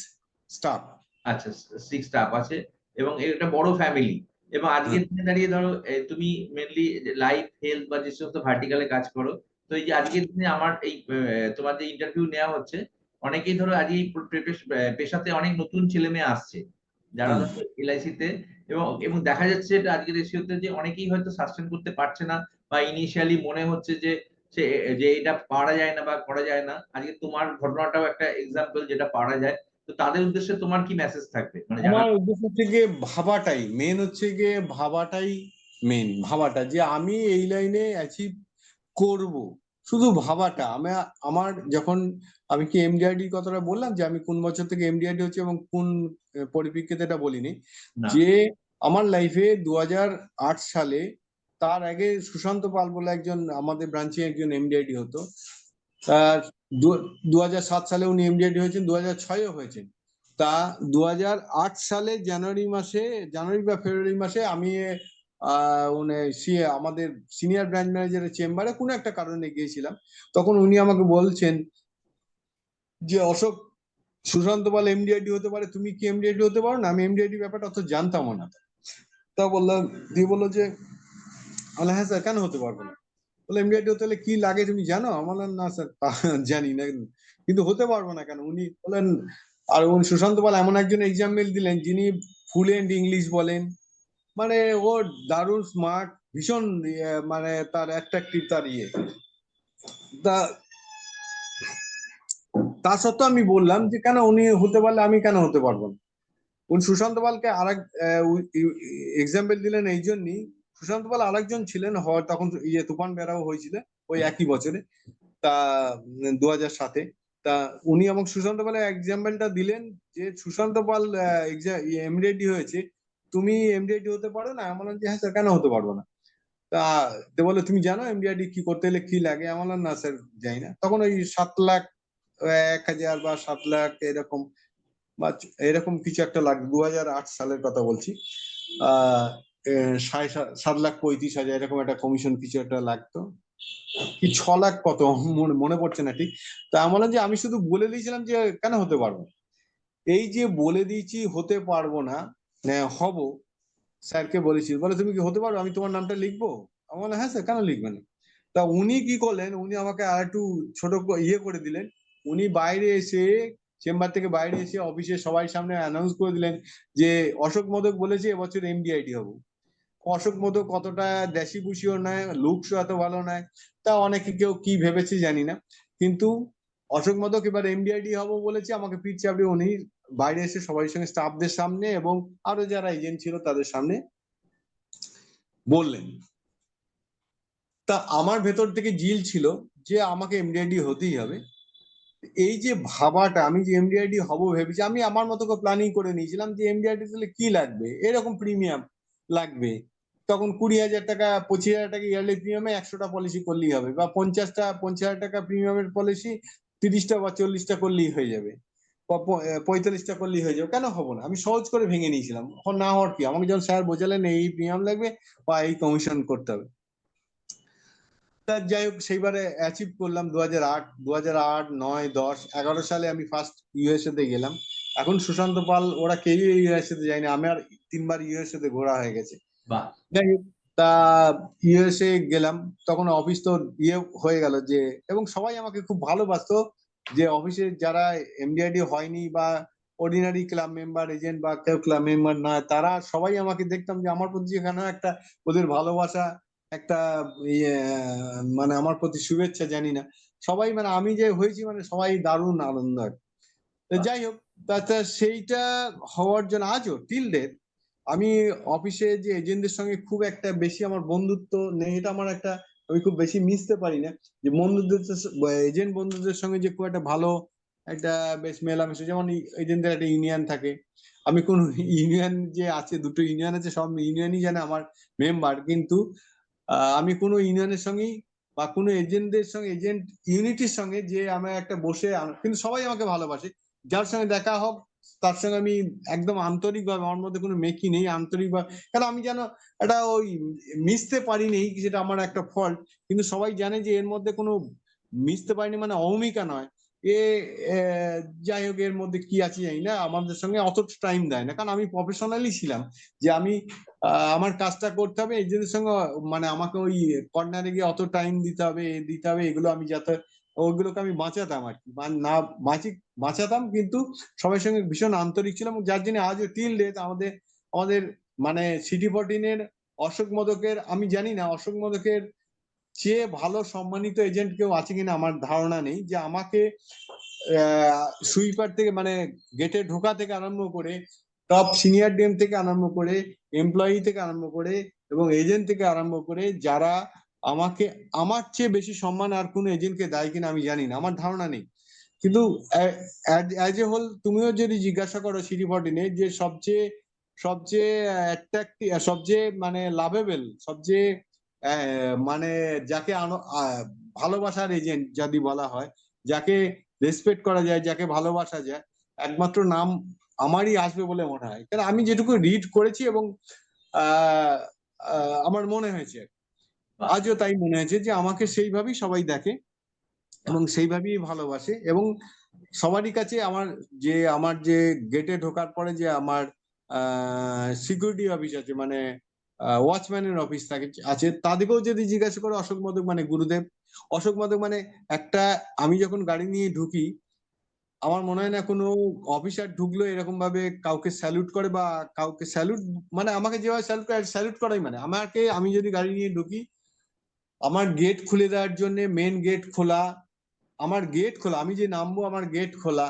স্টাফ।
আচ্ছা, 6 স্টাফ আছে এবং এটা বড় ফ্যামিলি। এবং আজকের দিনে দাঁড়িয়ে ধরো তুমি মেনলি লাইফ হেলথ বা যে সমস্ত ভার্টিকালে কাজ করো, তো এই যে আজকের দিনে আমার এই তোমার যে ইন্টারভিউ নেওয়া হচ্ছে, অনেকেই ধরো আজ এই পেশাতে অনেক নতুন ছেলে মেয়ে আসছে যারা
হুম।
ধরো এলআইসি তে, এবং এবং দেখা যাচ্ছে এটা আজকের রেশিওতে যে অনেকেই হয়তো সাস্টেন করতে পারছে না, বা ইনিশিয়ালি মনে হচ্ছে যে সে যে এটা পারা যায় না বা করা যায় না। আজকে তোমার ঘটনাটাও একটা এক্সাম্পল যেটা পারা যায়। তো তাদের উদ্দেশ্যে তোমার কি মেসেজ থাকবে, মানে যারা।
আমার উদ্দেশ্য হচ্ছে গিয়ে ভাবাটাই মেন, হচ্ছে গিয়ে ভাবাটাই মেন, ভাবাটা যে আমি এই লাইনে অ্যাচিভ করব, শুধু ভাবাটা। আমি আমার যখন আমি কি এমডিআইডি কথাটা বললাম যে আমি কোন বছর থেকে এমডিআইডি হচ্ছে এবং কোন পরিপ্রেক্ষিতে, এটা বলিনি।
না।
যে আমার লাইফে 2008 সালে, তার আগে সুশান্ত পাল বলে একজন আমাদের ব্রাঞ্চে একজন এমডিআইডি হতো। তার 2007 সালে উনি এমডিআইডি হয়েছেন, 2006-এ হয়েছেন। তা 2008 সালে জানুয়ারি বা ফেব্রুয়ারি মাসে আমি আমাদের সিনিয়র ব্রাঞ্চ ম্যানেজারের চেম্বারে কোনো একটা কারণে গিয়েছিলাম। তখন উনি আমাকে বলছেন যে অশোক, সুশান্ত পাল এমডিআইডি হতে পারে, তুমি কি এমডিআইডি হতে পারো না? আমি এমডিআইডি ব্যাপারটা অত জানতামও না। তা বললাম, দিয়ে বললো যে, বলে হ্যাঁ স্যার, কেন হতে পারবো না? বলে এমডিআইডি হতে হলে কি লাগে তুমি জানো? আমার বললাম না স্যার, জানি না, কিন্তু হতে পারবো না কেন? উনি বলেন, আর উনি সুশান্ত পাল এমন একজন এক্সাম্পল দিলেন যিনি ফ্লুয়েন্ট ইংলিশ বলেন, মানে ও দারুণ স্মার্ট, ভীষণ মানে তার অ্যাট্রাকটিভ, তার তা তা সত্ত্বেও আমি বললাম যে কেন উনি হতে পারলে আমি কেন হতে পারবো না? উনি সুশান্ত পালকে আর এক এক্সাম্পল দিলেন এই জন্যই। সুশান্ত পাল আরেকজন ছিলেন, হয় তখন তুফান বেরাও হয়েছিল ওই একই বছরে, তা 2007-এ। তা উনি এবং সুশান্ত পালের এক্সাম্পলটা দিলেন যে সুশান্ত পাল এমডিআইডি হয়েছে, তুমি এমডিআইডি হতে পারো না? আমি বললাম যে হ্যাঁ স্যার, কেন হতে পারবো না? তা তো বলে তুমি জানো এমডিআইডি কি করতে হলে কি লাগে? আমি বললাম না স্যার, জানি না। তখন ওই 7 লাখ, 1,000 বা 7 লাখ এরকম, বা এরকম কিছু একটা লাগবে, 2008 সালের কথা বলছি। আহ 7,35,000 এরকম একটা কমিশন কিছু একটা লাগতো, কি 6 লাখ কত, মনে পড়ছে না ঠিক। তা আমি বললাম যে আমি শুধু বলে দিয়েছিলাম যে কেন হতে পারবো না। এই যে বলে দিয়েছি হতে পারবো না, হব, স্যারকে বলেছি, বলে তুমি কি হতে পারো, আমি তোমার নামটা লিখবো? আমি বললাম হ্যাঁ স্যার, কেন লিখবেন না? তা উনি কি করলেন, উনি আমাকে আর একটু ছোট করে দিলেন। উনি বাইরে এসে, চেম্বার থেকে বাইরে এসে অফিসে সবাই সামনে অ্যানাউন্স করে দিলেন যে অশোক মোদক বলেছে এবছর এমডিআইডি হবো। অশোক মোদক কতটা দেশি পুষিও নয়, লুকসও এত ভালো নয়। তা অনেকে কেউ কি ভেবেছে জানি না, কিন্তু অশোক মোদক এবার এমডিআইডি হবো বলেছে। আমাকে পিঠ চাপড়ে উনি বাইরে এসে সবাই সঙ্গে স্টাফদের সামনে এবং আরো যারা এজেন্ট ছিল তাদের সামনে বললেন। তা আমার ভেতর থেকে জিল ছিল যে আমাকে এমডিআইডি হতেই হবে। এই যে ভাবাটা, আমি যে এমডিআইডি হব ভেবেছি, আমি আমার মতো করে প্ল্যানিং করে নিয়েছিলাম যে এমডিআইডি তাহলে কি লাগবে, এরকম প্রিমিয়াম লাগবে। তখন 20,000 টাকা, 25,000 টাকা ইয়ারলি প্রিমিয়ামে 100টা পলিসি করলেই হবে, বা 50,000 টাকা প্রিমিয়ামের পলিসি 30টা বা 40টা করলেই হয়ে যাবে, বা 45টা করলেই হয়ে যাবে। কেন হবো না? আমি সহজ করে ভেঙে নিয়েছিলাম। এখন না হওয়ার কি, আমাকে যখন স্যার বোঝালেন এই প্রিমিয়াম লাগবে বা এই কমিশন করতে হবে। তা যাই হোক, সেইবারে অ্যাচিভ করলাম। 2008, 9, 10, 11 সালে আমি ফার্স্ট ইউএসএ তে গেলাম। এখন সুশান্ত পাল ওরা কেউই ইউএসএ তে যায়নি, আমার 3বার ইউএসএ তে ঘোরা হয়ে গেছে।
বাহ।
যাই হোক, তা ইউএসএ গেলাম, তখন অফিস তো হয়ে গেল যে, এবং সবাই আমাকে খুব ভালোবাসতো। যে অফিসে যারা এমডিআইডি হয়নি বা অর্ডিনারি ক্লাব মেম্বার, এজেন্ট বা কেউ ক্লাব মেম্বার নয়, তারা সবাই আমাকে দেখতাম যে আমার প্রতি যেখানে একটা ওদের ভালোবাসা, একটা ইয়ে, মানে আমার প্রতি শুভেচ্ছা, জানি না, সবাই মানে আমি যে হয়েছি মানে সবাই দারুণ আনন্দ আর কি। তো
বাহ।
যাই হোক, তা সেইটা হওয়ার জন্য আজও টিল ডেট আমি অফিসে যে এজেন্টদের সঙ্গে খুব একটা বেশি আমার বন্ধুত্ব নেই। এটা আমার একটা, আমি খুব বেশি মিশতে পারি না। যে বন্ধুদের, এজেন্ট বন্ধুদের সঙ্গে যে খুব একটা ভালো একটা বেশ মেলামেশা, যেমন এজেন্টদের একটা ইউনিয়ন থাকে। আমি কোন ইউনিয়ন যে আছে, দুটো ইউনিয়ন আছে, সব ইউনিয়নই জানে আমার মেম্বার, কিন্তু আমি কোনো ইউনিয়নের সঙ্গেই বা কোনো এজেন্টদের সঙ্গে, এজেন্ট ইউনিটির সঙ্গে যে আমি একটা বসে, কিন্তু সবাই আমাকে ভালোবাসে। যার সঙ্গে দেখা হোক তার সঙ্গে আমি একদম আন্তরিকভাবে, আমার মধ্যে কোনো মেকি নেই, আন্তরিকভাবে, কারণ আমি যেন এটা ওই মিশতে পারিনি, যেটা আমার একটা ফল্ট। কিন্তু সবাই জানে যে এর মধ্যে কোনো মিশতে পারিনি মানে অহমিকা নয়, এ যাই হোক এর মধ্যে কি আছে জানি না, আমাদের সঙ্গে অত টাইম দেয় না, কারণ আমি প্রফেশনালি ছিলাম যে আমি আমার কাজটা করতে হবে, এজেন্টের সঙ্গে মানে আমাকে ওই কর্নারে গিয়ে অত টাইম দিতে হবে এগুলো আমি যাতে ওইগুলোকে আমি বাঁচাতাম আর কি, না বাঁচাতাম, কিন্তু সবার সঙ্গে ভীষণ আন্তরিক ছিলাম, যার জন্য আজও টিল ডেট আমাদের আমাদের মানে সিটি 14-এর অশোক মোদকের, আমি জানি না অশোক মোদকের চেয়ে ভালো সম্মানিত এজেন্ট কেউ আছে কিনা, আমার ধারণা নেই, যে আমাকে সুইপার থেকে মানে গেটে ঢোকা থেকে আরম্ভ করে টপ সিনিয়র ডিএম থেকে আরম্ভ করে এমপ্লয়ি থেকে আরম্ভ করে এবং এজেন্ট থেকে আরম্ভ করে যারা আমাকে আমার চেয়ে বেশি সম্মান আর কোনো এজেন্টকে দেয় কিনা আমি জানি না, আমার ধারণা নেই। কিন্তু অ্যাজ এ হোল তুমিও যদি জিজ্ঞাসা করো সিটি 14-এ যে সবচেয়ে সবচেয়ে অ্যাট্রাক্টিভ, সবচেয়ে মানে লাভেবল, সবচেয়ে মানে যাকে ভালোবাসার এজেন্ট যদি বলা হয়, যাকে রেসপেক্ট করা যায়, যাকে ভালোবাসা যায়, একমাত্র নাম আমারই আসবে বলে মনে হয়, কারণ আমি যেটুকু রিড করেছি এবং আমার মনে হয়েছে, আজও তাই মনে হয়েছে যে আমাকে সেইভাবেই সবাই দেখে এবং সেইভাবেই ভালোবাসে। এবং সবারই কাছে আমার যে গেটে ঢোকার পরে যে আমার সিকিউরিটি অফিস আছে, মানে ওয়াচম্যানের অফিস থাকে আছে, তাদেরকেও যদি জিজ্ঞাসা করো অশোক মোদক মানে গুরুদেব। অশোক মোদক মানে একটা, আমি যখন গাড়ি নিয়ে ঢুকি আমার মনে হয় না কোনো অফিসার ঢুকলো এরকম ভাবে কাউকে স্যালুট করে, বা কাউকে স্যালুট মানে আমাকে যেভাবে স্যালুট করাই, মানে আমি যদি গাড়ি নিয়ে ঢুকি আমার গেট খুলে দেওয়ার জন্য, মেন গেট খোলা, আমার গেট খোলা, আমি যে নামবো আমার গেট খোলা,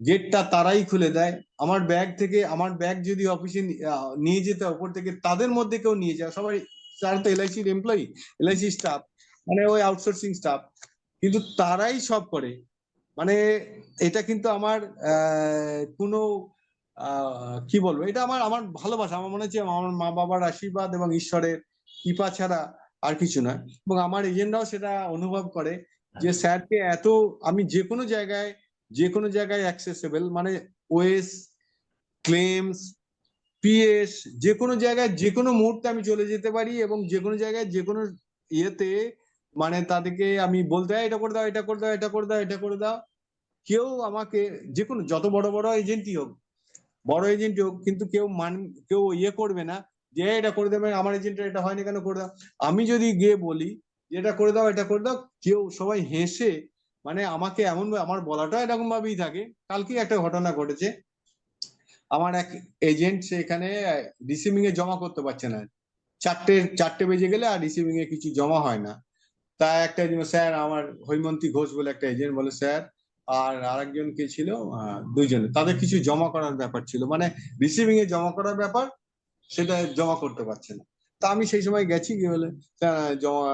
গেটটা তারাই খুলে দেয়। আমার ব্যাগ যদি অফিসে নিয়ে যেতে ওপর থেকে, তাদের মধ্যে কেউ নিয়ে যায়, সবাই তারা তো এলআইসির এমপ্লয়ি, এলআইসি স্টাফ, মানে ওই আউটসোর্সিং স্টাফ, কিন্তু তারাই সব করে। মানে এটা কিন্তু আমার কোনো কি বলবো, এটা আমার আমার ভালোবাসা, আমার মনে হচ্ছে আমার মা বাবার আশীর্বাদ এবং ঈশ্বরের কৃপা ছাড়া আর কিছু নয়। এবং আমার এজেন্টরাও সেটা অনুভব করে যে স্যারকে এত, আমি যে কোনো জায়গায় অ্যাক্সেসেবল, মানে ওএস, ক্লেমস, পিএস, যে কোনো জায়গায় যে কোনো মুহূর্তে আমি চলে যেতে পারি, এবং যে কোনো জায়গায় যে কোনো ইয়েতে মানে তাদেরকে আমি বলতে হয় এটা করে দাও, এটা করে দাও, এটা করে দাও, এটা করে দাও। কেউ আমাকে, যে কোনো যত বড় বড় এজেন্টই হোক, কিন্তু কেউ ইয়ে করবে না যে এটা করে দেবে, আমার এজেন্টের এটা হয়নি কেন, করে দাও। আমি যদি গিয়ে বলি যে এটা করে দাও, এটা করে দাও, সবাই হেসে, মানে আমাকে এমন, আমার বলাটা এরকম ভাবেই থাকে। কালকে একটা ঘটনা ঘটেছে, আমার এক এজেন্ট সেখানে রিসিভিং এ জমা করতে পারছে না, চারটে বেজে গেলে আর রিসিভিং এ কিছু জমা হয় না। তা একটা স্যার, আমার হৈমন্তী ঘোষ বলে একটা এজেন্ট বলে, স্যার আর আরেকজন কে ছিল, দুইজনে, তাদের কিছু জমা করার ব্যাপার ছিল, মানে রিসিভিং এ জমা করার ব্যাপার, সেটা জমা করতে পারছে না। তা আমি সেই সময় গেছি, গিয়ে বলে স্যার জমা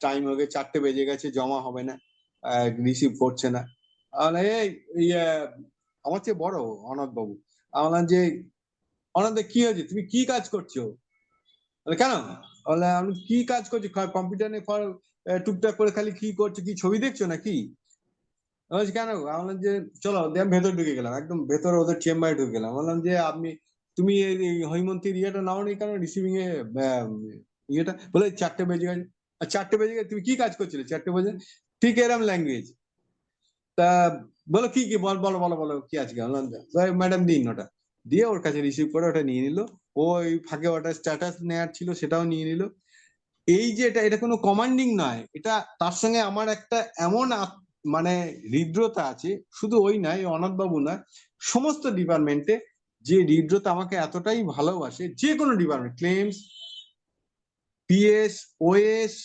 টাইম হয়ে গেছে, 4টে বেজে গেছে, জমা হবে না, রিসিভ করছে না। এই ইয়ে, আমার চেয়ে বড় অনাথ বাবু, আমার যে অনাথ কি হয়েছে, তুমি কি কাজ করছো? কেন? বলে আমি কি কাজ করছি, কম্পিউটার নিয়ে টুকটাক করে খালি কি করছো, কি ছবি দেখছো নাকি? বলছি কেন? বললাম যে চলো, আমি ভেতর ঢুকে গেলাম, একদম ভেতরে ওদের চেম্বারে ঢুকে গেলাম। বললাম যে তুমি এই হৈমন্তীর ইয়েটা নাও নি কেন, রিসিভিং এ ইয়েটা? বলে 4টে বেজে গেছে। 4টে বেজে গেছে, তুমি কি কাজ করছিলে 4টে বেজে? ঠিক এরম ল্যাঙ্গুয়েজ। তা বলো কি কি বলো বলো বলো কি আজকে? বললাম ম্যাডাম দিন ওটা, দিয়ে ওর কাছে রিসিভ করে ওটা নিয়ে নিল। ওই ফাঁকে ওটা স্ট্যাটাস নেওয়ার ছিল সেটাও নিয়ে নিল। এই যে এটা কোনো কমান্ডিং নয়, এটা তার সঙ্গে আমার একটা এমন মানে হৃদ্রতা আছে, শুধু ওই নয়, অনাথ বাবু নয়, সমস্ত ডিপার্টমেন্টে যে হৃদ্রতা, আমাকে এতটাই ভালোবাসে, যে কোনো ডিপার্টমেন্ট, ক্লেমস, পিএস, ওএস,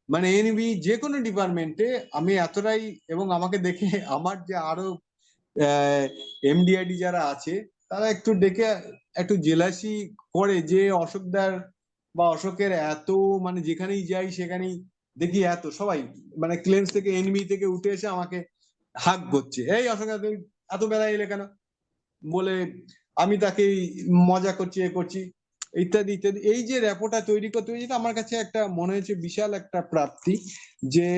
মানে এনবি, যে কোনো ডিপার্টমেন্টে আমি এতটাই, এবং আমাকে দেখে আমার যে আরো এমডিআইডি যারা আছে তারা একটু ডেকে একটু জেলাসি করে, যে অশোকদার বা অশোকের এত, মানে যেখানেই যাই সেখানেই দেখি এত সবাই, মানে ক্লেমস থেকে এনবি থেকে উঠে এসে আমাকে হাক করছে, এই অশোক তুই এত বেলা এলে কেন, বলে আমি তাকে মজা করছি, এ করছি, ইত্যাদি ইত্যাদি। এই যে র্যাপোটা তৈরি করতে হয়েছে, আমার কাছে একটা মনে হয়েছে বিশাল একটা প্রাপ্তি, যে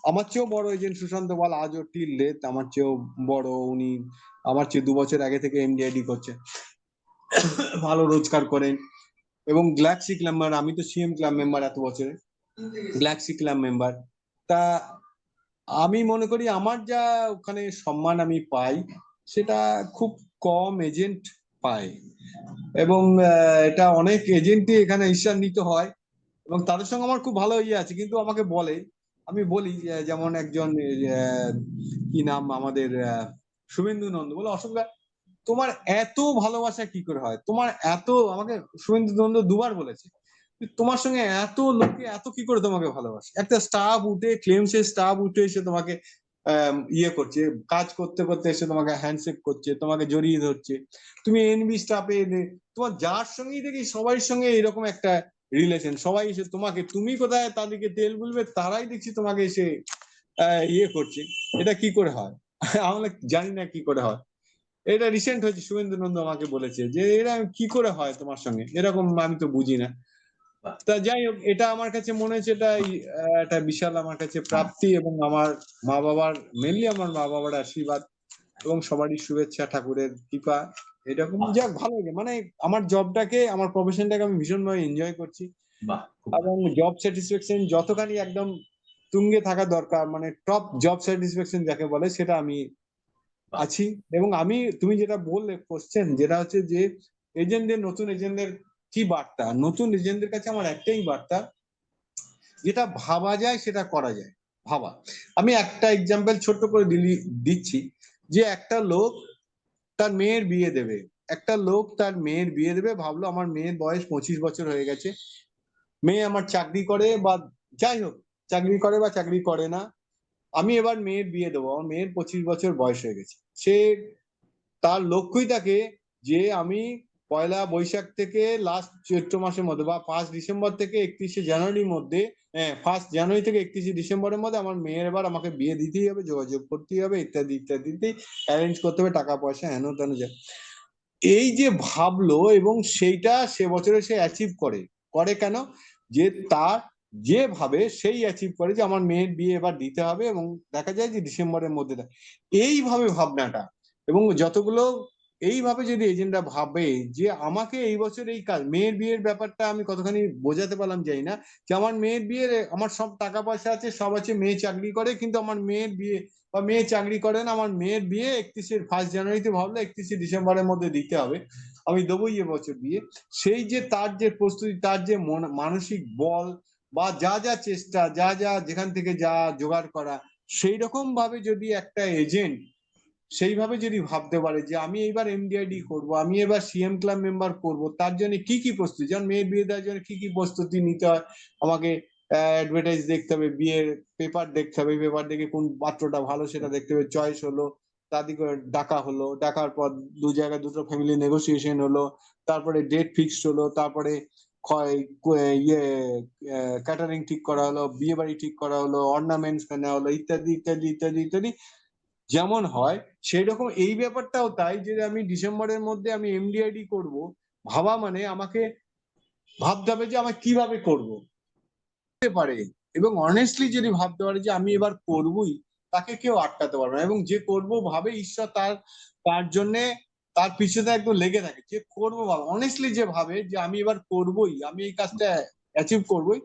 আমার চেয়েও বড় এজেন্ট সুশান্ত পাল আজও টিল ডেট আমার চেয়েও বড়, উনি আমার চেয়ে 2 বছর আগে থেকে এমডিআইডি করছেন, ভালো রোজগার করেন, এবং গ্যালাক্সি ক্লাব মেম্বার, আমি তো সিএম ক্লাব মেম্বার এত বছরে, গ্যালাক্সি ক্লাব মেম্বার। তা আমি মনে করি আমার যা ওখানে সম্মান আমি পাই সেটা খুব কম এজেন্ট পায়, এবং এটা অনেক এজেন্টই এখানে ঈর্ষান্বিত হয়, এবং তাদের সঙ্গে আমার খুব ভালো ইয়ে আছে। কিন্তু আমাকে বলে, আমি বলি যেমন একজন কি নাম আমাদের শুভেন্দু নন্দ বলে, অশোক দা তোমার এত ভালোবাসা কি করে হয়, তোমার এত, আমাকে শুভেন্দু নন্দ দুবার বলেছে, তোমার সঙ্গে এত লোকে এত কি করে তোমাকে ভালোবাসে, একটা স্টাফ উঠে ক্লেমসের স্টাফ উঠে এসে তোমাকে ইয়ে করছে, কাজ করতে করতে এসে তোমাকে হ্যান্ডশেক করছে, তোমাকে জড়িয়ে ধরছে, তুমি এনবি স্টাফে তোমার যার সঙ্গেই দেখি সবার সঙ্গে এরকম একটা রিলেশন, সবাই এসে তোমাকে, তুমি কোথায় তাদেরকে তেল বুলবে, তারাই দেখছি তোমাকে এসে ইয়ে করছে, এটা কি করে হয়? আমরা জানি না কি করে হয়। এটা রিসেন্ট হয়েছে, শুভেন্দু নন্দ আমাকে বলেছে যে এরা কি করে হয় তোমার সঙ্গে এরকম, আমি তো বুঝি না।
বাহ,
তা যাই হোক, এটা আমার কাছে মনে হচ্ছে এটা একটা বিশাল আমার কাছে প্রাপ্তি, এবং আমার মা বাবার, মেনলি আমার মা বাবার আশীর্বাদ এবং সবারই শুভেচ্ছা, ঠাকুরের কৃপা, এরকম
বাহ,
যাক ভালো লাগে। মানে আমার জবটাকে, আমার প্রফেশনটাকে আমি ভীষণভাবে এনজয় করছি,
বাহ, খুব ভালো।
এবং জব স্যাটিসফ্যাকশন যতখানি একদম তুঙ্গে থাকা দরকার, মানে টপ জব স্যাটিসফ্যাকশন যাকে বলে, সেটা আমি
বাহ,
আছি। এবং আমি, তুমি যেটা বললে কোশ্চেন, যেটা হচ্ছে যে এজেন্টদের, নতুন এজেন্টদের কি বার্তা, নতুন এজেন্টদের কাছে আমার একটাই বার্তা, যেটা ভাবা যায় সেটা করা যায়, ভাবা। আমি একটা এক্সাম্পল ছোট্ট করে দিচ্ছি, যে একটা লোক তার মেয়ের বিয়ে দেবে, একটা লোক তার মেয়ের বিয়ে দেবে, ভাবলো আমার মেয়ের বয়স 25 বছর হয়ে গেছে, মেয়ে আমার চাকরি করে বা যাই হোক, চাকরি করে বা চাকরি করে না, আমি এবার মেয়ের বিয়ে দেবো, আমার মেয়ের 25 বছর বয়স হয়ে গেছে, সে তার লক্ষ্যই থাকে যে আমি পয়লা বৈশাখ থেকে লাস্ট চৈত্র মাসের মধ্যে, বা 1 ডিসেম্বর থেকে 31 জানুয়ারির মধ্যে, হ্যাঁ 1 জানুয়ারি থেকে 31 ডিসেম্বরের মধ্যে আমার মেয়ের এবার আমাকে বিয়ে দিতেই হবে, যোগাযোগ করতেই হবে, ইত্যাদি ইত্যাদিতে অ্যারেঞ্জ করতে হবে, টাকা পয়সা হেন তেন যায়। এই যে ভাবলো, এবং সেইটা সে বছরে সে অ্যাচিভ করে, করে কেন, যে তার যে ভাবে সেই অ্যাচিভ করে যে আমার মেয়ের বিয়ে এবার দিতে হবে, এবং দেখা যায় যে ডিসেম্বরের মধ্যে এইভাবে ভাবনাটা, এবং যতগুলো এইভাবে যদি এজেন্টরা ভাবে যে আমাকে এই বছর এই কাজ, মেয়ের বিয়ের ব্যাপারটা আমি কতখানি বোঝাতে পারলাম জানি না, যে আমার মেয়ের বিয়ে, আমার সব টাকা পয়সা আছে, সব আছে, মেয়ে চাকরি করে, কিন্তু আমার মেয়ের বিয়ে, বা মেয়ে চাকরি করে না, আমার মেয়ের বিয়ে 1 জানুয়ারিতে ভাবলো 31 ডিসেম্বরের মধ্যে দিতে হবে, আমি দেবোই এবছর বিয়ে। সেই যে তার যে প্রস্তুতি, তার যে মানসিক বল, বা যা যা চেষ্টা, যা যা যেখান থেকে যা জোগাড় করা, সেই রকম ভাবে যদি একটা এজেন্ট সেইভাবে যদি ভাবতে পারে যে আমি এইবার এমডিআইডি করব, আমি এবার সিএম ক্লাব মেম্বার করব, তার জন্য কি কি প্রস্তুতি, যেমন মেয়ের বিয়ে দেওয়ার জন্য কি কি প্রস্তুতি নিতে হয়, আমাকে অ্যাডভার্টাইজ দেখতে হবে, বিয়ের পেপার দেখতে হবে, পেপার দেখে কোন পাত্রটা ভালো সেটা দেখতে হবে, চয়েস হলো, তাদেরকে ডাকা হলো, ডাকার পর দু জায়গায় দুটো ফ্যামিলি নেগোসিয়েশন হলো, তারপরে ডেট ফিক্সড হলো, তারপরে ইয়ে ক্যাটারিং ঠিক করা হলো, বিয়ে বাড়ি ঠিক করা হলো, অর্নামেন্টস কেনা হলো, ইত্যাদি ইত্যাদি ইত্যাদি ইত্যাদি, যেমন হয় সেই রকম এই ব্যাপারটাও তাই, যে আমি ডিসেম্বরের মধ্যে আমি এমডিআইডি করব, ভাবা মানে আমাকে ভাবতে হবে যে আমি কিভাবে করব পারে, এবং অনেস্টলি যদি ভাবতে পারে যে আমি এবার করবই, তাকে কেউ আটকাতে পারবে না, এবং যে করব ভাবে ঈশ্বর তার, তার জন্য তার পিছনে একদম লেগে থাকে, যে করবো ভাবে অনেস্টলি, যে ভাবে যে আমি এবার করবই, আমি এই কাজটা অ্যাচিভ করবই,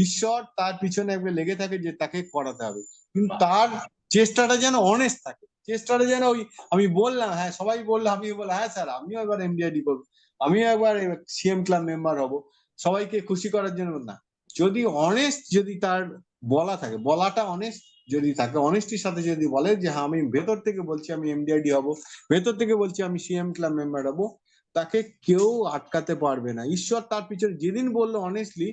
ঈশ্বর তার পিছনে একবার লেগে থাকে যে তাকে করাতে হবে, কিন্তু
বাহ,
তার চেষ্টাটা যেন অনেস্ট থাকে, চেষ্টাটা যেন ওই, আমি বললাম হ্যাঁ, সবাই বললো, আমি বললাম হ্যাঁ স্যার আমিও এবার এমডিআইডি করবো, আমিও একবার সিএম ক্লাব মেম্বার হব, সবাইকে খুশি করার জন্য না, যদি অনেস্ট, যদি তার বলা থাকে, বলাটা অনেস্ট যদি থাকে, অনেস্টির সাথে যদি বলে যে হ্যাঁ আমি ভেতর থেকে বলছি আমি এমডিআইডি হব, ভেতর থেকে বলছি আমি সিএম ক্লাব মেম্বার হব, তাকে কেউ আটকাতে পারবে না, ঈশ্বর তার পিছনে যেদিন বললো অনেস্টলি,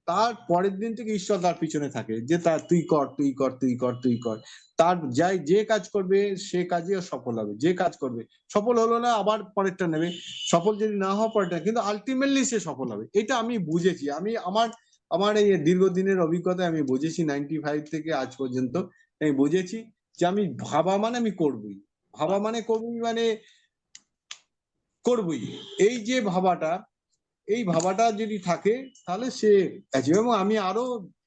তার পরের দিন থেকে ঈশ্বর তার পিছনে থাকে, যে তার তুই কর তুই কর তুই কর তুই কর, তার যাই যে কাজ করবে সে কাজে সফল হবে, যে কাজ করবে, সফল হলো না আবার পরেরটা নেবে, সফল যদি না হওয়া পরেরটা, কিন্তু আলটিমেটলি সে সফল হবে, এটা আমি বুঝেছি, আমি আমার আমার এই দীর্ঘদিনের অভিজ্ঞতায় আমি বুঝেছি, 95 থেকে আজ পর্যন্ত আমি বুঝেছি যে আমি ভাবা মানে আমি করবই, ভাবা
বাহ,
মানে করবই, মানে করবই, এই যে ভাবাটা, এই ভাবাটা যদি থাকে তাহলে সে আছে। এবং আমি আরো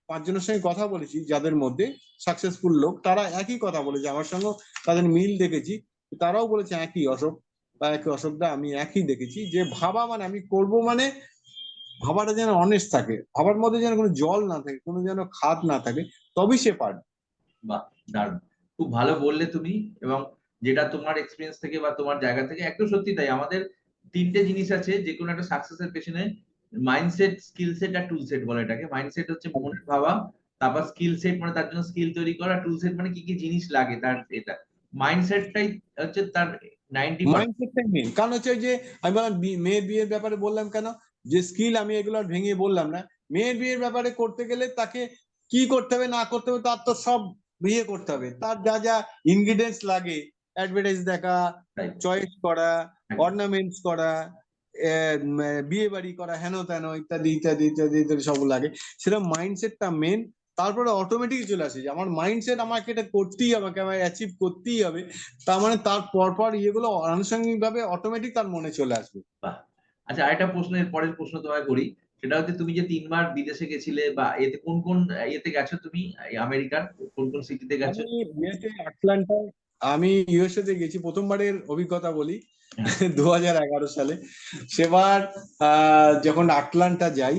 5 জনের সঙ্গে কথা বলেছি যাদের মধ্যে সাকসেসফুল লোক, তারা একই কথা বলেছে, আমার সঙ্গে তাদের মিল দেখেছি, তারাও বলেছে একই, অশোক বা একই অশোকদা, আমি একই দেখেছি, যে ভাবা মানে আমি করব, মানে ভাবাটা যেন অনেস্ট থাকে, ভাবার মধ্যে যেন কোনো জল না থাকে, কোনো যেন খাদ না থাকে, তবেই সে পারবে।
বাহ! দারুণ। খুব ভালো বললে তুমি এবং যেটা তোমার এক্সপেরিয়েন্স থেকে বা তোমার জায়গা থেকে একদম সত্যি তাই। আমাদের ৩ টে জিনিস আছে যেকোনো একটা সাকসেস এর পেছনে মাইন্ডসেট, স্কিল সেট আর টুল সেট বলে এটাকে। মাইন্ডসেট হচ্ছে মনের ভাবা, তারপর স্কিল সেট মানে তার জন্য স্কিল তৈরি করা, টুল সেট মানে কি জিনিস লাগে তার এটা। মাইন্ডসেটটাই হচ্ছে তার 90%
মাইন্ডসেটটাই মেন, কারণ হচ্ছে ওই যে আমি বললাম মেয়ের বিয়ের ব্যাপারে বললাম কেন, যে স্কিল আমি এগুলো আর ভেঙে বললাম না। মেয়ের বিয়ের ব্যাপারে করতে গেলে তাকে কি করতে হবে না করতে হবে তার তো সব বিয়ে করতে হবে, তার যা যা ইনগ্রিডিয়েন্টস লাগে, অ্যাডভার্টাইজ দেখা,
তাই।
চয়েস করা,
একদম।
অর্নামেন্টস করা, বিয়ে বাড়ি করা, হেন তেন ইত্যাদি ইত্যাদি ইত্যাদি ইত্যাদি সব লাগে। সেটা মাইন্ডসেটটা মেন। তারপরে অটোমেটিক চলে আসে যে আমার মাইন্ডসেট আমাকে এটা করতেই হবে, আমাকে আমার অ্যাচিভ করতেই হবে। তার মানে তার পরপর ইয়েগুলো আনুষঙ্গিক ভাবে অটোমেটিক তার মনে চলে আসবে।
বাহ! আচ্ছা আরেকটা প্রশ্ন এর পরের প্রশ্ন তোমায় করি। সেটা হচ্ছে তুমি যে ৩ বার বিদেশে গেছিলে বা এতে কোন, কোন ইয়েতে গেছো তুমি? এই আমেরিকার কোন, কোন সিটিতে গেছো?
আমি ইয়েতে আটলান্টায়, আমি ইউএসএ তে গেছি প্রথমবারের অভিজ্ঞতা বলি।
হ্যাঁ,
2011 সালে সেবার যখন আটলান্টা যাই,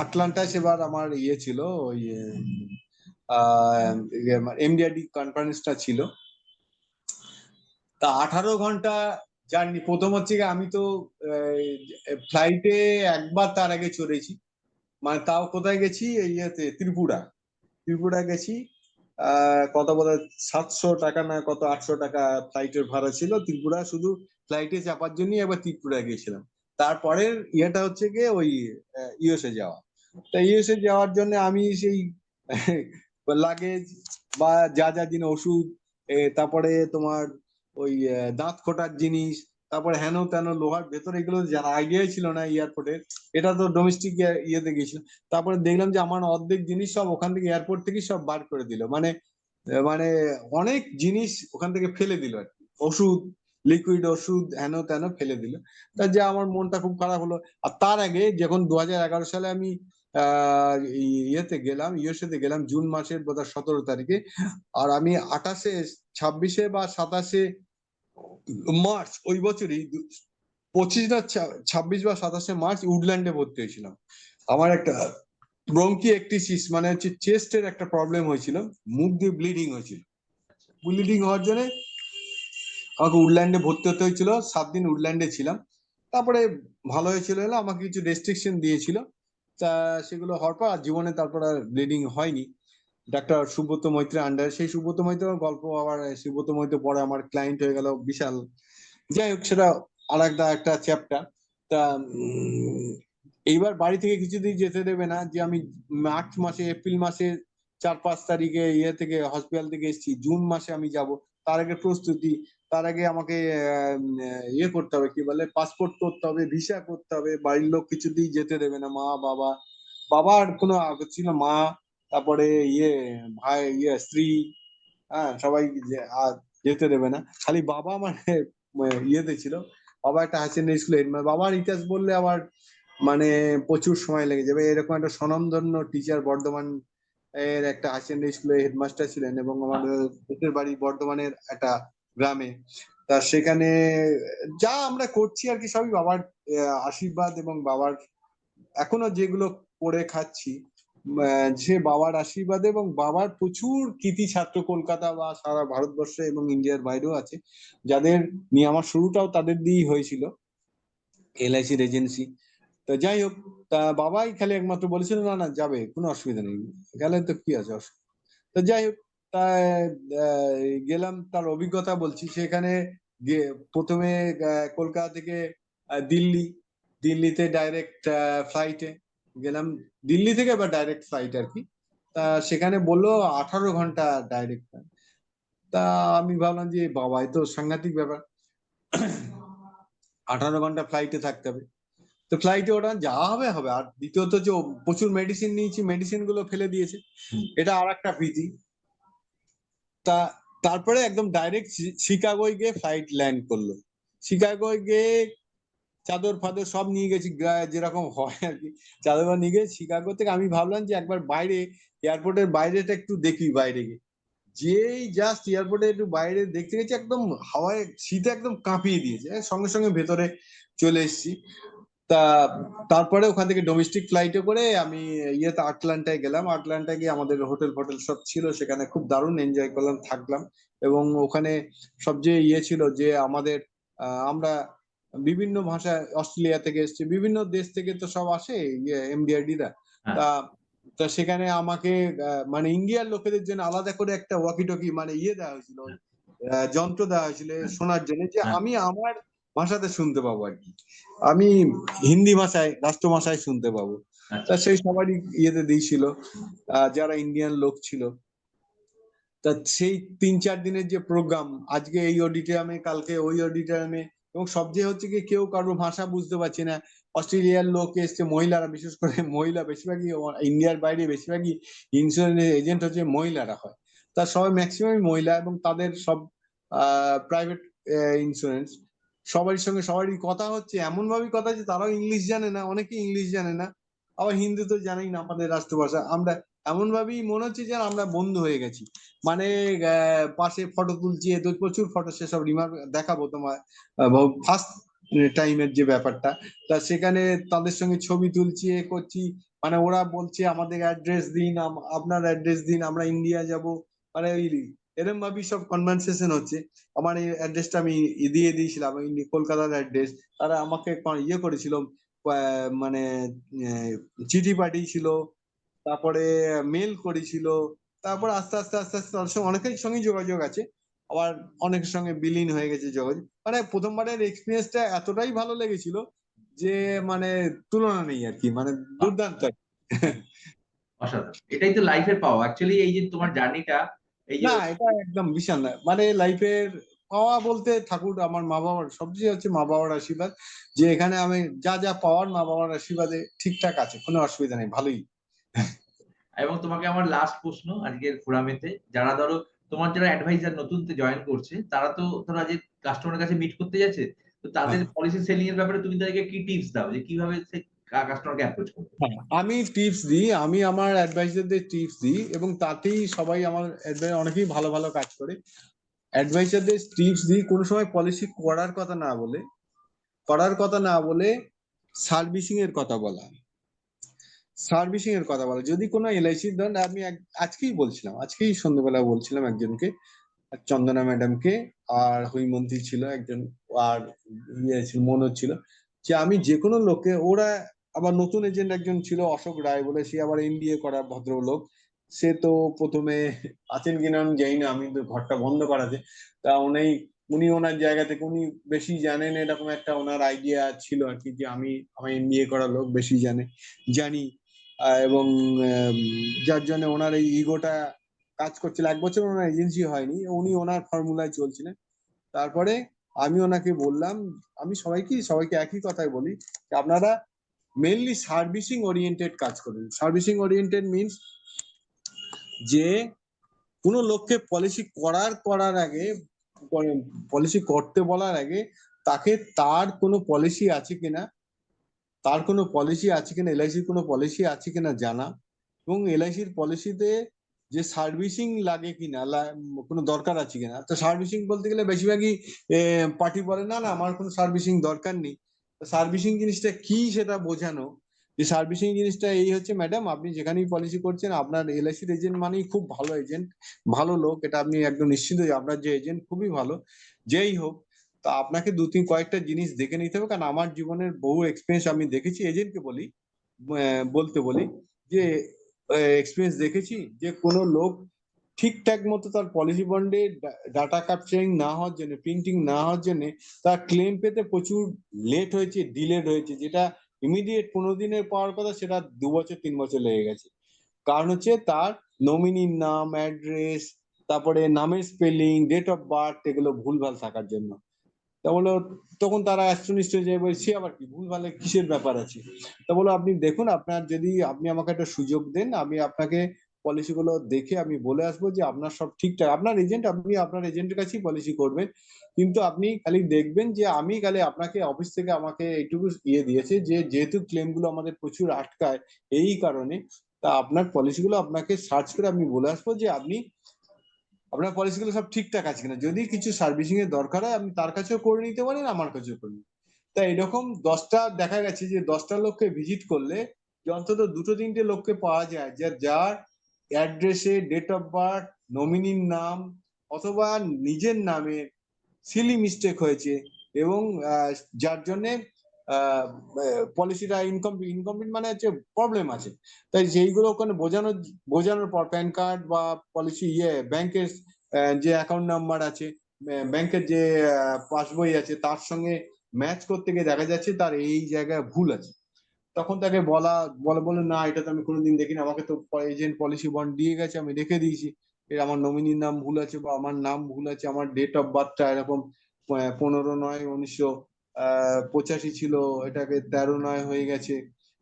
আটলান্টা সেবার আমার ইয়ে ছিল ওই এমডিআরডি কনফারেন্সটা ছিল। তা 18 ঘন্টা জার্নি। প্রথম হচ্ছে গিয়ে আমি তো ফ্লাইটে একবার তার আগে চড়েছি, মানে তাও কোথায় গেছি, এই ইয়েতে ত্রিপুরা। ত্রিপুরা গেছি। কত বোধ হয় 700 টাকা না কত, 800 টাকা ফ্লাইটের ভাড়া ছিল ত্রিপুরা, শুধু ফ্লাইটে চাপার জন্যই একবার ত্রিপুরা গিয়েছিলাম। তারপরের ইয়েটা হচ্ছে গিয়ে ওই ইউএসএ যাওয়া। তা ইউএসএ যাওয়ার জন্য আমি সেই লাগেজ বা যা যা জিনিস, ওষুধ, তারপরে তোমার ওই দাঁত খোটার জিনিস, তারপরে হেন তেন লোহার ভেতরে, এগুলো যারা আইডিয়াই ছিল না এয়ারপোর্টের, এটা তো ডোমেস্টিক ইয়েতে গেছিল। তারপরে দেখলাম যে আমার অর্ধেক জিনিস সব ওখান থেকে এয়ারপোর্ট থেকে সব বার করে দিল, মানে মানে অনেক জিনিস ওখান থেকে ফেলে দিল আর কি, ওষুধ, লিকুইড ওষুধ হেন তেন ফেলে দিল। তা যা আমার মনটা খুব খারাপ হলো। আর তার আগে যখন 2011 সালে আমি ইয়েতে গেলাম, ইউএসএ তে গেলাম জুন মাসের বোধহয় 17 তারিখে, আর আমি 28-এ 26-এ বা 27-এ মার্চ ওই বছরই, 25 না 26 বা 27-এ মার্চ উডল্যান্ডে ভর্তি হয়েছিলাম। আমার একটা ব্রঙ্কিএক্টিসিস মানে হচ্ছে চেস্টের একটা প্রবলেম হয়েছিল, মুখ দিয়ে ব্লিডিং হয়েছিল। ব্লিডিং হওয়ার জন্য আমাকে উডল্যান্ডে ভর্তি হতে হয়েছিল, 7 দিন উডল্যান্ডে ছিলাম। তারপরে ভালো হয়েছিল, এলো আমাকে কিছু রেস্ট্রিকশন দিয়েছিল। তা সেগুলো হওয়ার পর আর জীবনে তারপর আর ব্লিডিং হয়নি। ডাক্তার সুব্রত মৈত্রের আন্ডারে, সেই সুব্রত মৈত্রের গল্প আবার, সুব্রত মৈত্র পরে আমার ক্লায়েন্ট হয়ে গেল বিশাল। যাই হোক, সেটা আর একটা চ্যাপ্টার। তা এইবার বাড়ি থেকে কিছুদিন যেতে দেবে না, যে আমি মার্চ মাসে এপ্রিল মাসে 4-5 তারিখে ইয়ে থেকে হসপিটাল থেকে এসেছি, জুন মাসে আমি যাব। তার আগে প্রস্তুতি, তার আগে আমাকে ইয়ে করতে হবে, কি বলে, পাসপোর্ট করতে হবে, ভিসা করতে হবে। বাড়ির লোক কিছুতেই যেতে দেবে না, মা বাবা, বাবার কোনো ছিল, মা, তারপরে ইয়ে ভাই, ইয়ে স্ত্রী, হ্যাঁ সবাই আর যেতে দেবে না। খালি বাবা মানে ইয়েতে ছিল। বাবা একটা হাই সেকেন্ডারি স্কুলে হেডমাস্টার, বাবার ইতিহাস বললে আবার মানে প্রচুর সময় লেগে যাবে। এরকম একটা স্বনামধন্য টিচার, বর্ধমান এর একটা হাই সেকেন্ডারি স্কুলে হেডমাস্টার ছিলেন, এবং আমাদের দেশের বাড়ি বর্ধমানের একটা গ্রামে। তা সেখানে যা আমরা করছি আর কি, সবই বাবার আশীর্বাদ, এবং বাবার এখনো যেগুলো করে খাচ্ছি, যে বাবার আশীর্বাদে, এবং বাবার প্রচুর কৃতি ছাত্র কলকাতা বা সারা ভারতবর্ষে এবং ইন্ডিয়ার বাইরেও আছে, যাদের নিয়ে আমার শুরুটাও তাদের দিয়েই হয়েছিল, এলআইসির এজেন্সি। তো যাই হোক, তা বাবাই খালি একমাত্র বলেছিল না না যাবে, কোনো অসুবিধা নেই, গেলে তো কি আছে অসুবিধা। তো যাই হোক, তা গেলাম, তার অভিজ্ঞতা বলছি। সেখানে প্রথমে কলকাতা থেকে দিল্লি, দিল্লিতে ডাইরেক্ট ফ্লাইটে গেলাম, দিল্লি থেকে বা ডাইরেক্ট ফ্লাইট আর কি। তা সেখানে বললো 18 ঘন্টা ডাইরেক্ট। তা আমি ভাবলাম যে বাবা, এ তো সাংঘাতিক ব্যাপার, 18 ঘন্টা ফ্লাইটে থাকতে হবে। তো ফ্লাইটে ওটা যা হবে হবে। আর দ্বিতীয়ত যে প্রচুর মেডিসিন নিয়েছি, মেডিসিন গুলো ফেলে দিয়েছে, এটা আর একটা ভীতি। তা তারপরে একদম ডাইরেক্ট শিকাগোয় গিয়ে ফ্লাইট ল্যান্ড করলো। শিকাগোয় গিয়ে চাদর ফাদর সব নিয়ে গেছি, যেরকম হয় আর কি, চাদর ফাদর নিয়ে গিয়ে শিকাগো থেকে আমি ভাবলাম যে একবার বাইরে, এয়ারপোর্টের বাইরেটা একটু দেখি বাইরে গিয়ে। যেই জাস্ট এয়ারপোর্টে একটু বাইরে দেখতে গেছি, একদম হাওয়ায় শীতে একদম কাঁপিয়ে দিয়েছে, সঙ্গে সঙ্গে ভেতরে চলে এসেছি। তা তারপরে ওখান থেকে ডোমেস্টিক ফ্লাইটে করে আমি ইয়েতে আটলান্টায় গেলাম। আটলান্টায় গিয়ে আমাদের হোটেল ফোটেল সব ছিল, সেখানে খুব দারুণ এনজয় করলাম, থাকলাম। এবং ওখানে সবচেয়ে ছিল যে আমাদের আমরা বিভিন্ন ভাষা, অস্ট্রেলিয়া থেকে এসেছি, বিভিন্ন দেশ থেকে তো সব আসে এমডিআরডি রা।
হ্যাঁ
তা তা সেখানে আমাকে মানে ইন্ডিয়ার লোকেদের জন্য আলাদা করে একটা ওয়াকি টকি মানে দেওয়া হয়েছিল,
হ্যাঁ
যন্ত্র দেওয়া হয়েছিল
হ্যাঁ
শোনার জন্য, যে
হ্যাঁ।
আমি আমার ভাষাতে শুনতে পাবো আর কি। আমি হিন্দি ভাষায়, রাষ্ট্র ভাষায় শুনতে পাবো। তা
আচ্ছা
সেই সবারই দিয়েছিল, যারা ইন্ডিয়ান লোক ছিল। তা সেই 3-4 দিনের যে প্রোগ্রাম, আজকে এই অডিটোরিয়ামে, কালকে ওই অডিটোরিয়ামে, এবং সবচেয়ে হচ্ছে কি কেউ কারোর ভাষা বুঝতে পারছে না। অস্ট্রেলিয়ার লোক এসছে, মহিলারা বিশেষ করে, মহিলা বেশিরভাগই, ইন্ডিয়ার বাইরে বেশিরভাগই ইন্স্যুরেন্স এজেন্ট হচ্ছে মহিলারা হয়। তা সবাই ম্যাক্সিমাম মহিলা, এবং তাদের সব প্রাইভেট ইন্স্যুরেন্স। সবারই সঙ্গে সবারই কথা হচ্ছে, এমন ভাবেই কথা হচ্ছে, তারাও ইংলিশ জানে না, অনেকেই ইংলিশ জানে না, আবার হিন্দি তো জানেই না, আমাদের রাষ্ট্রভাষা। আমরা এমন ভাবেই মনে হচ্ছে যে আমরা বন্ধু হয়ে গেছি। মানে পাশে ফটো তুলছি, তো প্রচুর ফটো, সেসব রিমার্ক দেখাবো তোমার ফার্স্ট টাইমের যে ব্যাপারটা। তা সেখানে তাদের সঙ্গে ছবি তুলছি, এ করছি, মানে ওরা বলছে আমাদের অ্যাড্রেস দিন, আপনার অ্যাড্রেস দিন, আমরা ইন্ডিয়া যাব, মানে ওই এরকম ভাবেই সব কনভারসেশন হচ্ছে। আমার এই অ্যাড্রেসটা আমি দিয়ে দিয়েছিলাম, কলকাতার অ্যাড্রেস। তারা আমাকে করেছিল, মানে চিঠি পাঠিয়েছিল, তারপরে মেল করেছিল। তারপর আস্তে আস্তে আস্তে আস্তে তার সঙ্গে অনেকের সঙ্গে যোগাযোগ আছে, আবার অনেকের সঙ্গে বিলীন হয়ে গেছে যোগাযোগ। মানে প্রথমবারের এক্সপিরিয়েন্সটা এতটাই ভালো লেগেছিল যে মানে তুলনা নেই আর কি, মানে
বাহ,
দুর্দান্ত।
অসাধারণ। এটাই তো লাইফের পাওয়া অ্যাকচুয়ালি, এই যে তোমার জার্নিটা, এই যে
না, এটা একদম বিশাল না, মানে লাইফের পাওয়া বলতে ঠাকুর, আমার মা বাবার সবচেয়ে হচ্ছে মা বাবার আশীর্বাদ, যে এখানে আমি যা যা পাওয়ার মা বাবার আশীর্বাদে ঠিকঠাক আছে, কোনো অসুবিধা নেই, ভালোই।
এবং তোমাকে আমার লাস্ট প্রশ্ন আজকের ফোরামেতে, যারা ধরো তোমার যারা অ্যাডভাইজার নতুন জয়েন করছে, তারা তো ধরো আজ কাস্টমারের কাছে মিট করতে যাচ্ছে, তো তাদের
হ্যাঁ,
পলিসি সেলিং এর ব্যাপারে তুমি তাদেরকে কি টিপস দাও যে কিভাবে সে কাস্টমারকে অ্যাপ্রোচ করবে?
হ্যাঁ, আমি টিপস দিই, আমি আমার অ্যাডভাইজারদের টিপস দিই, এবং তাতেই সবাই আমার অনেকেই ভালো ভালো কাজ করে। অ্যাডভাইজারদের টিপস দিই, কোনো সময় পলিসি করার কথা না বলে সার্ভিসিং এর কথা বলা। সার্ভিসিং এর কথা বলা, যদি কোনো এলআইসির, ধরুন আমি আজকেই সন্ধ্যাবেলা বলছিলাম একজনকে, চন্দনা ম্যাডামকে, আর হৈমন্তী ছিল একজন, আর ছিল মনোজ ছিল, যে আমি যে কোনো লোককে, ওরা আবার নতুন এজেন্ট একজন ছিল অশোক রায় বলে, সে আবার এমবিএ করা ভদ্রলোক। সে তো প্রথমে আছেন কিনা আমি জানি না, আমি তো ঘরটা বন্ধ করাতে। তা উনি ওনার জায়গা থেকে উনি বেশি জানেন, এরকম একটা ওনার আইডিয়া ছিল আর কি, যে আমার এমবিএ করা লোক বেশি জানি। এবং যার জন্য ওনার এই ইগোটা কাজ করছিল। 1 বছর ওনার এজেন্সি হয়নি, উনি ওনার ফর্মুলায় চলছিলেন। তারপরে আমি ওনাকে বললাম, আমি সবাইকে একই কথাই বলি, যে আপনারা মেনলি সার্ভিসিং ওরিয়েন্টেড কাজ করুন। সার্ভিসিং ওরিয়েন্টেড মিনস যে কোনো লোককে করার আগে, পলিসি করতে বলার আগে, তাকে তার কোনো পলিসি আছে কিনা, এলআইসির কোনো পলিসি আছে কিনা জানা, এবং এলআইসির পলিসিতে যে সার্ভিসিং লাগে কিনা, কোনো দরকার আছে কিনা। তো সার্ভিসিং বলতে গেলে বেশিরভাগই পার্টি বলে, না না আমার কোনো সার্ভিসিং দরকার নেই। সার্ভিসিং জিনিসটা কি সেটা বোঝানো, যে সার্ভিসিং জিনিসটা এই হচ্ছে, ম্যাডাম আপনি যেখানেই পলিসি করছেন, আপনার এলআইসির এজেন্ট মানেই খুব ভালো এজেন্ট, ভালো লোক, এটা আপনি একদম নিশ্চিত যে আপনার যে এজেন্ট খুবই ভালো, যেই হোক। তা আপনাকে কয়েকটা জিনিস দেখে নিতে হবে, কারণ আমার জীবনের বহু এক্সপিরিয়েন্স আমি দেখেছি, এজেন্টকে বলতে বলি, যে এক্সপিরিয়েন্স দেখেছি, যে কোনো লোক ঠিকঠাক মতো তার পলিসি বন্ডে ডাটা ক্যাপচারিং না হওয়ার জন্য, প্রিন্টিং না হওয়ার জন্য, তার ক্লেম পেতে প্রচুর লেট হয়েছে, ডিলেড হয়েছে, যেটা ইমিডিয়েট 15 দিনের পাওয়ার কথা, সেটা 2 বছর 3 বছর লেগে গেছে। কারণ হচ্ছে তার নমিনির নাম, অ্যাড্রেস, তারপরে নামের স্পেলিং, ডেট অফ বার্থ, এগুলো ভুলভাল থাকার জন্য। তা বললো, তখন তারা অ্যাস্ট্রনিস্ট হয়ে যায়, বলছে আবার কি ভুল ভালে কিসের ব্যাপার আছে। তা বলো, আপনি দেখুন, আপনি আমাকে একটা সুযোগ দেন, আমি আপনাকে পলিসি গুলো দেখে আমি বলে আসবো যে আপনার সব ঠিকঠাক, আপনি আপনার এজেন্টের কাছেই পলিসি করবেন, কিন্তু আপনি খালি দেখবেন যে আমি খালি আপনাকে অফিস থেকে আমাকে এইটুকু দিয়েছে, যে যেহেতু ক্লেম গুলো আমাদের প্রচুর আটকায় এই কারণে, তা আপনার পলিসি গুলো আপনাকে সার্চ করে আমি বলে আসবো, যে আপনার পলিসি গুলো সব ঠিকঠাক আছে কিনা, যদি কিছু সার্ভিসিং এর দরকার হয় আপনি তার কাছেও করে নিতে পারেন, আমার কাছেও করে নিতে পারেন। তা এরকম 10টা দেখা গেছে যে 10টা লোককে ভিজিট করলে যে অন্তত 2-3টে লোককে পাওয়া যায় যার অ্যাড্রেসে, ডেট অফ বার্থ, নমিনির নাম অথবা নিজের নামে সিলি মিস্টেক হয়েছে, এবং যার জন্য পলিসিটা ইনকমপ্লিট মানে হচ্ছে প্রবলেম আছে। তাই সেইগুলো ওখানে বোঝানোর পর প্যান কার্ড বা পলিসি ব্যাংকের যে অ্যাকাউন্ট নাম্বার আছে, ব্যাংকের যে পাসবই আছে, তার সঙ্গে ম্যাচ করতে গিয়ে দেখা যাচ্ছে তার এই জায়গায় ভুল আছে। তখন তাকে বলে না, এটা তো আমি কোনোদিন দেখিনি, আমাকে তো এজেন্ট পলিসি বন্ড দিয়ে গেছে, আমি রেখে দিয়েছি, এর আমার নমিনির নাম ভুল আছে বা আমার নাম ভুল আছে, আমার ডেট অফ বার্থটা এরকম 15/9/1985 ছিল, এটাকে 13/9 হয়ে গেছে,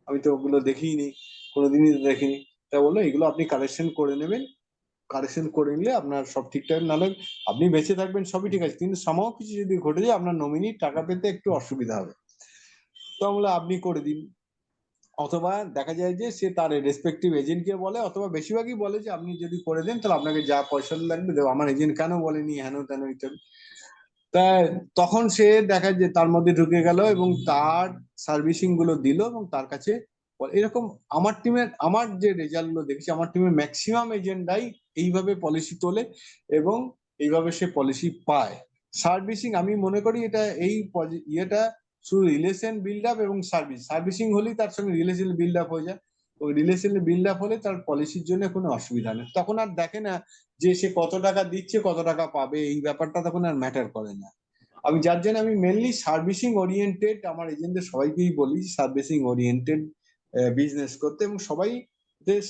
আমি তো ওগুলো দেখিনি, কোনোদিনই দেখিনি। তা বললো এগুলো আপনি কারেকশন করে নেবেন, কারেকশন করে নিলে আপনার সব ঠিকঠাক, নাহলে আপনি বেঁচে থাকবেন সবই ঠিক আছে, কিন্তু সামাও কিছু যদি ঘটে যায় আপনার নমিনি টাকা পেতে একটু অসুবিধা হবে। তো আমরা আপনি করে দিন, অথবা দেখা যায় যে সে তার রেসপেক্টিভ এজেন্টকে বলে, অথবা বেশিরভাগই বলে যে আপনি যদি করে দেন তাহলে আপনাকে যা পয়সা লাগবে দেবো, আমার এজেন্ট কেন বলেনি হেন তেন ইত্যাদি। তা তখন সে দেখা যে তার মধ্যে ঢুকে গেল এবং তার সার্ভিসিং গুলো দিল, এবং তার কাছে এরকম আমার যে রেজাল্ট গুলো দেখেছি, আমার টিমের ম্যাক্সিমাম এজেন্টরাই এইভাবে পলিসি তোলে এবং এইভাবে সে পলিসি পায়। সার্ভিসিং আমি মনে করি এটা ইয়েটা শুধু রিলেশন বিল্ড আপ এবং সার্ভিসিং হলেই তার সঙ্গে রিলেশন বিল্ড আপ হয়ে যায়। ওই রিলেশন বিল্ড আপ হলে তার পলিসির জন্য কোনো অসুবিধা নেই, তখন আর দেখে না যে সে কত টাকা দিচ্ছে কত টাকা পাবে, এই ব্যাপারটা তখন আর ম্যাটার করে না। যার জন্য আমি মেনলি সার্ভিসিং ওরিয়েন্টেড আমার এজেন্টদের সবাইকেই বলি সার্ভিসিং ওরিয়েন্টেড বিজনেস করতে, এবং সবাই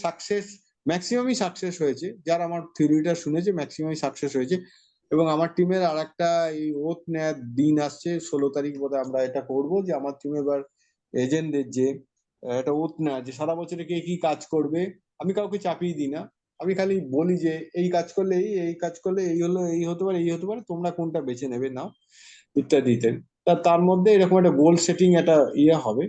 সাকসেস, ম্যাক্সিমামই সাকসেস হয়েছে, যারা আমার থিওরিটা শুনেছে ম্যাক্সিমামই সাকসেস হয়েছে। এবং আমার টিমের আর একটা এই ওথ নেওয়ার দিন আসছে, 16 তারিখ বোধহয় আমরা এটা করব, যে আমার টিমে এবার এজেন্টদের যে একটা ওথ নেওয়া, যে সারা বছরে কে কি কাজ করবে, আমি কাউকে চাপিয়ে দিই না, আমি খালি বলি যে এই কাজ করলে এই কাজ করলে এই হলো, এই হতে পারে, এই হতে পারে, তোমরা কোনটা বেছে নেবে নাও ইত্যাদি ইত্যাদি। তার মধ্যে এরকম একটা গোল সেটিং একটা হবে।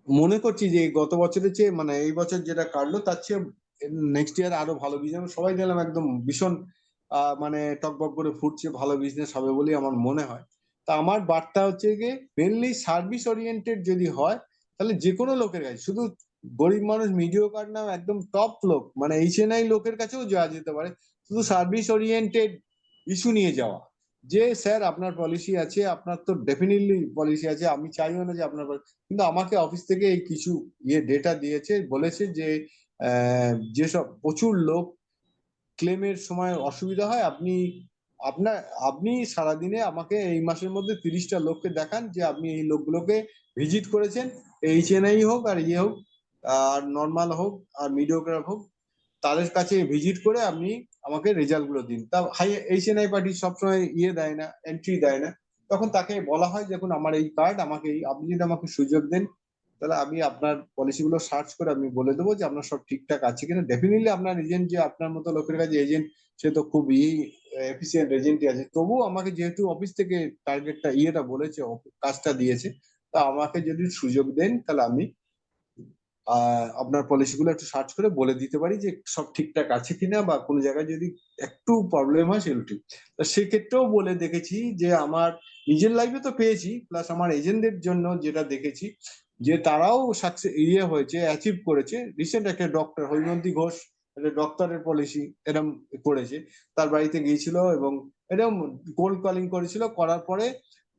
মনে করছি যে গত বছরের চেয়ে মানে এই বছর যেটা কাটলো তার চেয়ে নেক্সট ইয়ার আরো ভালো বিজনেস, সবাই দেখলাম একদম ভীষণ মানে টকবক করে ফুটছে, ভালো বিজনেস হবে বলেই আমার মনে হয়। তা আমার বার্তা হচ্ছে গিয়ে মেনলি সার্ভিস ওরিয়েন্টেড যদি হয় তাহলে যে কোনো লোকের কাছে, শুধু গরিব মানুষ মিডিওক্রাট না, একদম টপ লোক মানে HNI লোকের কাছেও যাওয়া যেতে পারে, শুধু সার্ভিস ওরিয়েন্টেড ইস্যু নিয়ে যাওয়া, যে স্যার আপনার পলিসি আছে, আপনার তো ডেফিনেটলি পলিসি আছে, আমি চাইও না যে আপনার কিন্তু আমাকে অফিস থেকে এই কিছু ডেটা দিয়েছে, বলেছে যে যেসব প্রচুর লোক ক্লেমের সময় অসুবিধা হয়, আপনার আপনি সারাদিনে আমাকে এই মাসের মধ্যে 30টা লোককে দেখান যে আপনি এই লোকগুলোকে ভিজিট করেছেন, HNI হোক আর ইয়ে হোক, আর নর্মাল হোক আর মিডিওক্রাট হোক, তাদের কাছে ভিজিট করে আপনি আমাকে রেজাল্ট গুলো দিন। তা HNI পার্টি সবসময় দেয় না, এন্ট্রি দেয় না, তখন তাকে বলা হয় দেখুন আমার এই কার্ড, আমাকে আপনি যদি আমাকে সুযোগ দেন তাহলে আমি আপনার পলিসি গুলো সার্চ করে আমি বলে দেবো যে আপনার সব ঠিকঠাক আছে কিনা। ডেফিনেটলি আপনার এজেন্ট, যে আপনার মতো লোকের কাছে এজেন্ট, সে তো খুব এফিসিয়েন্ট এজেন্টই আছে, তবুও আমাকে যেহেতু অফিস থেকে টার্গেটটা বলেছে, কাজটা দিয়েছে, তা আমাকে যদি সুযোগ দেন তাহলে আমি আপনার পলিসিগুলো একটু সার্চ করে বলে দিতে পারি যে সব ঠিকঠাক আছে কিনা, বা কোনো জায়গায় যদি একটু প্রবলেম হয় সেগুলো ঠিক। তো সেক্ষেত্রেও বলে দেখেছি যে আমার নিজের লাইফে তো পেয়েছি, প্লাস আমার এজেন্টদের জন্য যেটা দেখেছি যে তারাও সাকসেস হয়েছে, অ্যাচিভ করেছে। রিসেন্ট একটা ডক্টর হৈমন্তী ঘোষ, একটা ডক্টরের পলিসি এরকম করেছে, তার বাড়িতে গিয়েছিল এবং এরকম কোল্ড কলিং করেছিল, করার পরে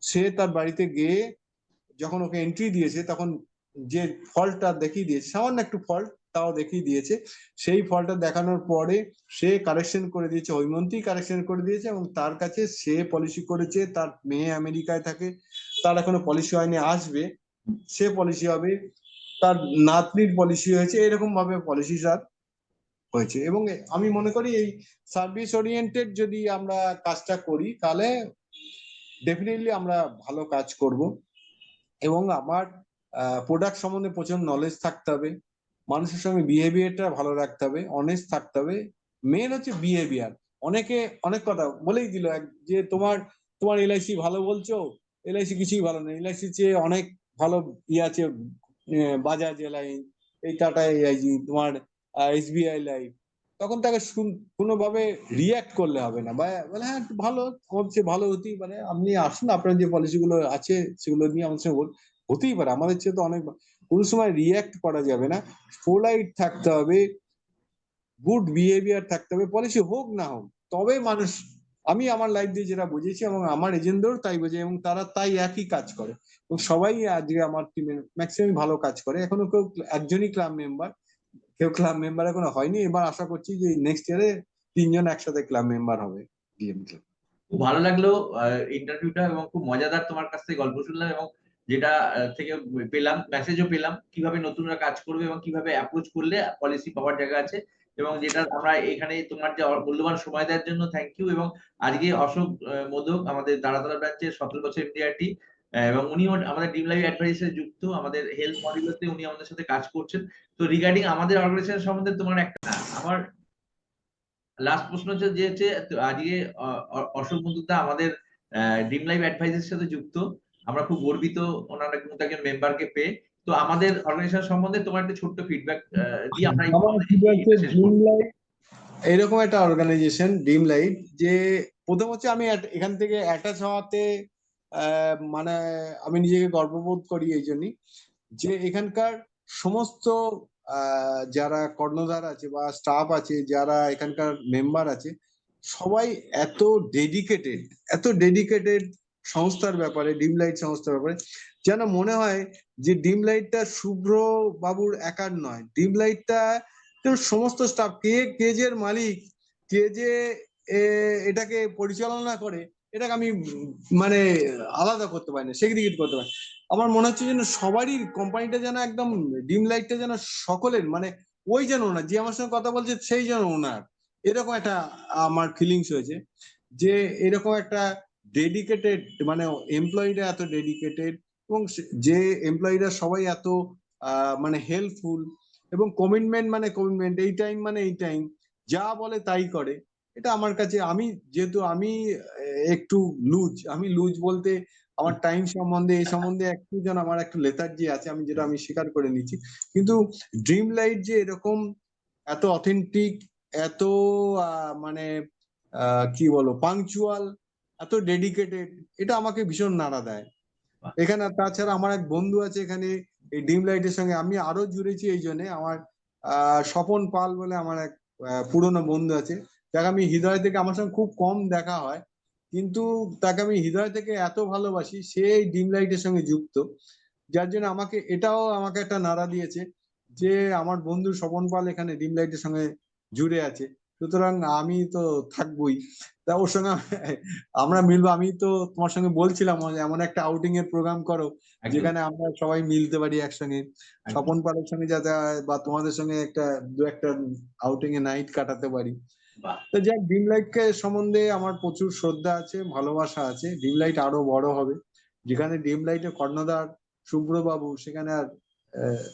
সে তার বাড়িতে গিয়ে যখন ওকে এন্ট্রি দিয়েছে তখন যে ফল্টটা দেখিয়ে দিয়েছে, সামান্য একটু ফল্ট তাও দেখিয়ে দিয়েছে, সেই ফল্টটা দেখানোর পরে সে কারেকশন করে দিয়েছে, হৈমন্তী কারেকশন করে দিয়েছে, এবং তার কাছে সে পলিসি করেছে, তার মেয়ে আমেরিকায় থাকে, তার এখনো পলিসি হয়নি, আসবে, সে পলিসি হবে, তার নাতনির পলিসি হয়েছে, এরকম ভাবে পলিসি তার হয়েছে। এবং আমি মনে করি এই সার্ভিস ওরিয়েন্টেড যদি আমরা কাজটা করি তাহলে ডেফিনেটলি আমরা ভালো কাজ করব। এবং আমার প্রোডাক্ট সম্বন্ধে প্রচুর নলেজ থাকতে হবে, মানুষের সঙ্গে বিহেভিয়ারটা ভালো রাখতে হবে, অনেস্ট থাকতে হবে, মেন হচ্ছে বিহেভিয়ার। অনেকে অনেক কথা বলেই দিল যে তোমার তোমার LIC ভালো বলছো, LIC কিছুই ভালো নেই, LIC চেয়ে অনেক ভালো আছে, বাজাজ এলাইন, এই টাটা AIG, তোমার SBI লাইফ, তখন তাকে কোনোভাবে রিয়াক্ট করলে হবে না, বা বলে হ্যাঁ একটু ভালো, আমার চেয়ে ভালো হতেই পারে, আপনি আসুন, আপনার যে পলিসিগুলো আছে সেগুলো নিয়ে আমাদের সঙ্গে হতেই পারে, আমাদের চেয়ে তো অনেক। কোনো সময় রিয়াক্ট করা যাবে না, পোলাইট থাকতে হবে, গুড বিহেভিয়ার থাকতে হবে, পলিসি হোক না হোক। তবে মানুষ, আমি আমার লাইফ দিয়ে যেটা বুঝেছি এবং আমার এজেন্টদেরও তাই বোঝে, এবং তারা তাই একই কাজ করে, এবং সবাই আজকে আমার টিমে ম্যাক্সিমাম ভালো কাজ করে। এখনো কেউ একজনই ক্লাব মেম্বার, কেউ ক্লাব মেম্বার এখনো হয়নি। এবার আশা করছি যে নেক্সট ইয়ারে 3জন একসাথে ক্লাব মেম্বার হবে ডিএম ক্লাব।
খুব ভালো লাগলো ইন্টারভিউটা, এবং খুব মজাদার তোমার কাছ থেকে গল্প শুনলাম, এবং যেটা থেকে পেলাম, মেসেজও পেলাম কিভাবে নতুনরা কাজ করবে এবং কিভাবে অ্যাপ্রোচ করলে পলিসি পাওয়ার জায়গা আছে, এবং যেটা আমরা এখানে তোমার যে মূল্যবান সময় দেওয়ার জন্য থ্যাংক ইউ। এবং আজকে অশোক মোদক আমাদের দাঁড়াতলা ব্রাঞ্চের 17 বছর এমডিআরটি, এবং উনিও আমাদের ড্রিম লাইফ অ্যাডভাইসে যুক্ত, আমাদের হেলথ মডিউলতে উনি আমাদের সাথে কাজ করছেন। তো রিগার্ডিং আমাদের অর্গানাইজেশন সম্বন্ধে তোমার একটা, আমার লাস্ট প্রশ্ন হচ্ছে যে আজকে অশোক বন্ধুদা আমাদের ড্রিম লাইফ অ্যাডভাইসের সাথে যুক্ত, আমরা খুব গর্বিত ওনার মতো একজন মেম্বারকে পেয়ে। তো আমাদের অর্গানাইজেশন সম্বন্ধে তোমার একটা ছোট্ট ফিডব্যাক দিয়ে আমরা
আমার
শেষ
ড্রিম
করবো।
লাইফ এরকম একটা অর্গানাইজেশন, ড্রিম লাইফ, যে প্রথম হচ্ছে আমি এখান থেকে অ্যাটাচ হওয়াতে মানে আমি নিজেকে গর্ববোধ করি এই জন্যই, যে এখানকার সমস্ত যারা কর্ণধার আছে বা স্টাফ আছে, যারা এখানকার মেম্বার আছে, সবাই এত ডেডিকেটেড, এত ডেডিকেটেড সংস্থার ব্যাপারে, ডিম লাইট সংস্থার ব্যাপারে, যেন মনে হয় যে ডিম লাইটটা শুভ্র বাবুর একার নয়, ডিম লাইটটা সমস্ত স্টাফ, কে কে যে এর মালিক, কে যে এটাকে পরিচালনা করে, এটাকে আমি মানে আলাদা করতে পারি না, সেগ্রিগেট করতে পারি। আমার মনে হচ্ছে যেন সবারই কোম্পানিটা যেন একদম, ডিম লাইটটা যেন সকলের, মানে ওই যেন ওনার, যে আমার সঙ্গে কথা বলছে সেই যেন ওনার, এরকম একটা আমার ফিলিংস হয়েছে, যে এরকম একটা ডেডিকেটেড, মানে এমপ্লয়িরা এত ডেডিকেটেড, এবং যে এমপ্লয়িরা সবাই এত মানে হেল্পফুল, এবং কমিটমেন্ট মানে কমিটমেন্ট, এই টাইম মানে এই টাইম, যা বলে তাই করে। এটা আমার কাছে, আমি যেহেতু আমি একটু লুজ, আমি লুজ বলতে আমার টাইম সম্বন্ধে, এই সম্বন্ধে একটু যেন আমার একটু লেথার্জি আছে, আমি যেটা আমি স্বীকার করে নিচ্ছি। কিন্তু ড্রিম লাইট যে এরকম এত অথেন্টিক, এত মানে কি বলো, পাংচুয়াল, এত ডেডিকেটেড, এটা আমাকে ভীষণ নাড়া দেয় এখানে। আর তাছাড়া আমার এক বন্ধু আছে এখানে, এই ডিম লাইটের সঙ্গে আমি আরো জুড়েছি এই জন্য, আমার স্বপন পাল বলে আমার এক পুরনো বন্ধু আছে, যাকে আমি হৃদয় থেকে, আমার সঙ্গে খুব কম দেখা হয়, কিন্তু তাকে আমি হৃদয় থেকে এত ভালোবাসি, সে এই ডিম লাইটের সঙ্গে যুক্ত, যার জন্য আমাকে এটাও আমাকে একটা নাড়া দিয়েছে, যে আমার বন্ধু স্বপন পাল এখানে ডিম লাইটের সঙ্গে জুড়ে আছে, সুতরাং আমি তো থাকবোই। তা ওর সঙ্গে আমরা মিলবো। আমি তো তোমার সঙ্গে বলছিলাম যে এমন একটা আউটিং এর প্রোগ্রাম করো,
একদম
যেখানে আমরা সবাই মিলতে পারি একসঙ্গে,
একদম।
স্বপন পালের সঙ্গে যাতে বা তোমাদের সঙ্গে দু একটা আউটিং এ নাইট কাটাতে পারি।
বাহ।
তো যাক, ড্রিম লাইট কে সম্বন্ধে আমার প্রচুর শ্রদ্ধা আছে, ভালোবাসা আছে। ড্রিম লাইট আরো বড় হবে, যেখানে ড্রিম লাইটের কর্ণধার শুভ্রবাবু, সেখানে আর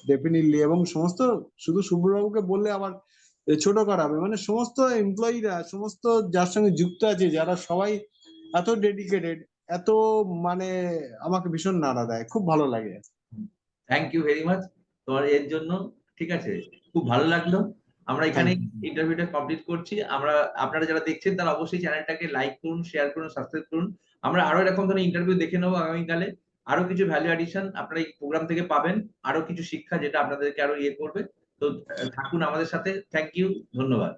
ডেফিনেটলি, এবং সমস্ত, শুধু শুভ্রবাবুকে বললে আবার ছোট করা হবে, মানে সমস্ত এমপ্লয়িরা, সমস্ত যার সঙ্গে যুক্ত আছে, যারা সবাই এত ডেডিকেটেড, এত মানে আমাকে ভীষণ নাড়া দেয়, খুব ভালো লাগে।
থ্যাংক ইউ ভেরি মাচ তোমার এর জন্য। ঠিক আছে, খুব ভালো লাগলো। আমরা এখানে
থ্যাংক ইউ।
ইন্টারভিউটা কমপ্লিট করছি। আমরা, আপনারা যারা দেখছেন তারা অবশ্যই চ্যানেলটাকে লাইক করুন, শেয়ার করুন, সাবস্ক্রাইব করুন। আমরা আরো এরকম ধরনের ইন্টারভিউ দেখে নেবো আগামীকালে। আরো কিছু ভ্যালু অ্যাডিশন আপনারা এই প্রোগ্রাম থেকে পাবেন, আরো কিছু শিক্ষা যেটা আপনাদেরকে আরো ইয়ে করবে। তো থাকুন আমাদের সাথে। থ্যাংক ইউ, ধন্যবাদ।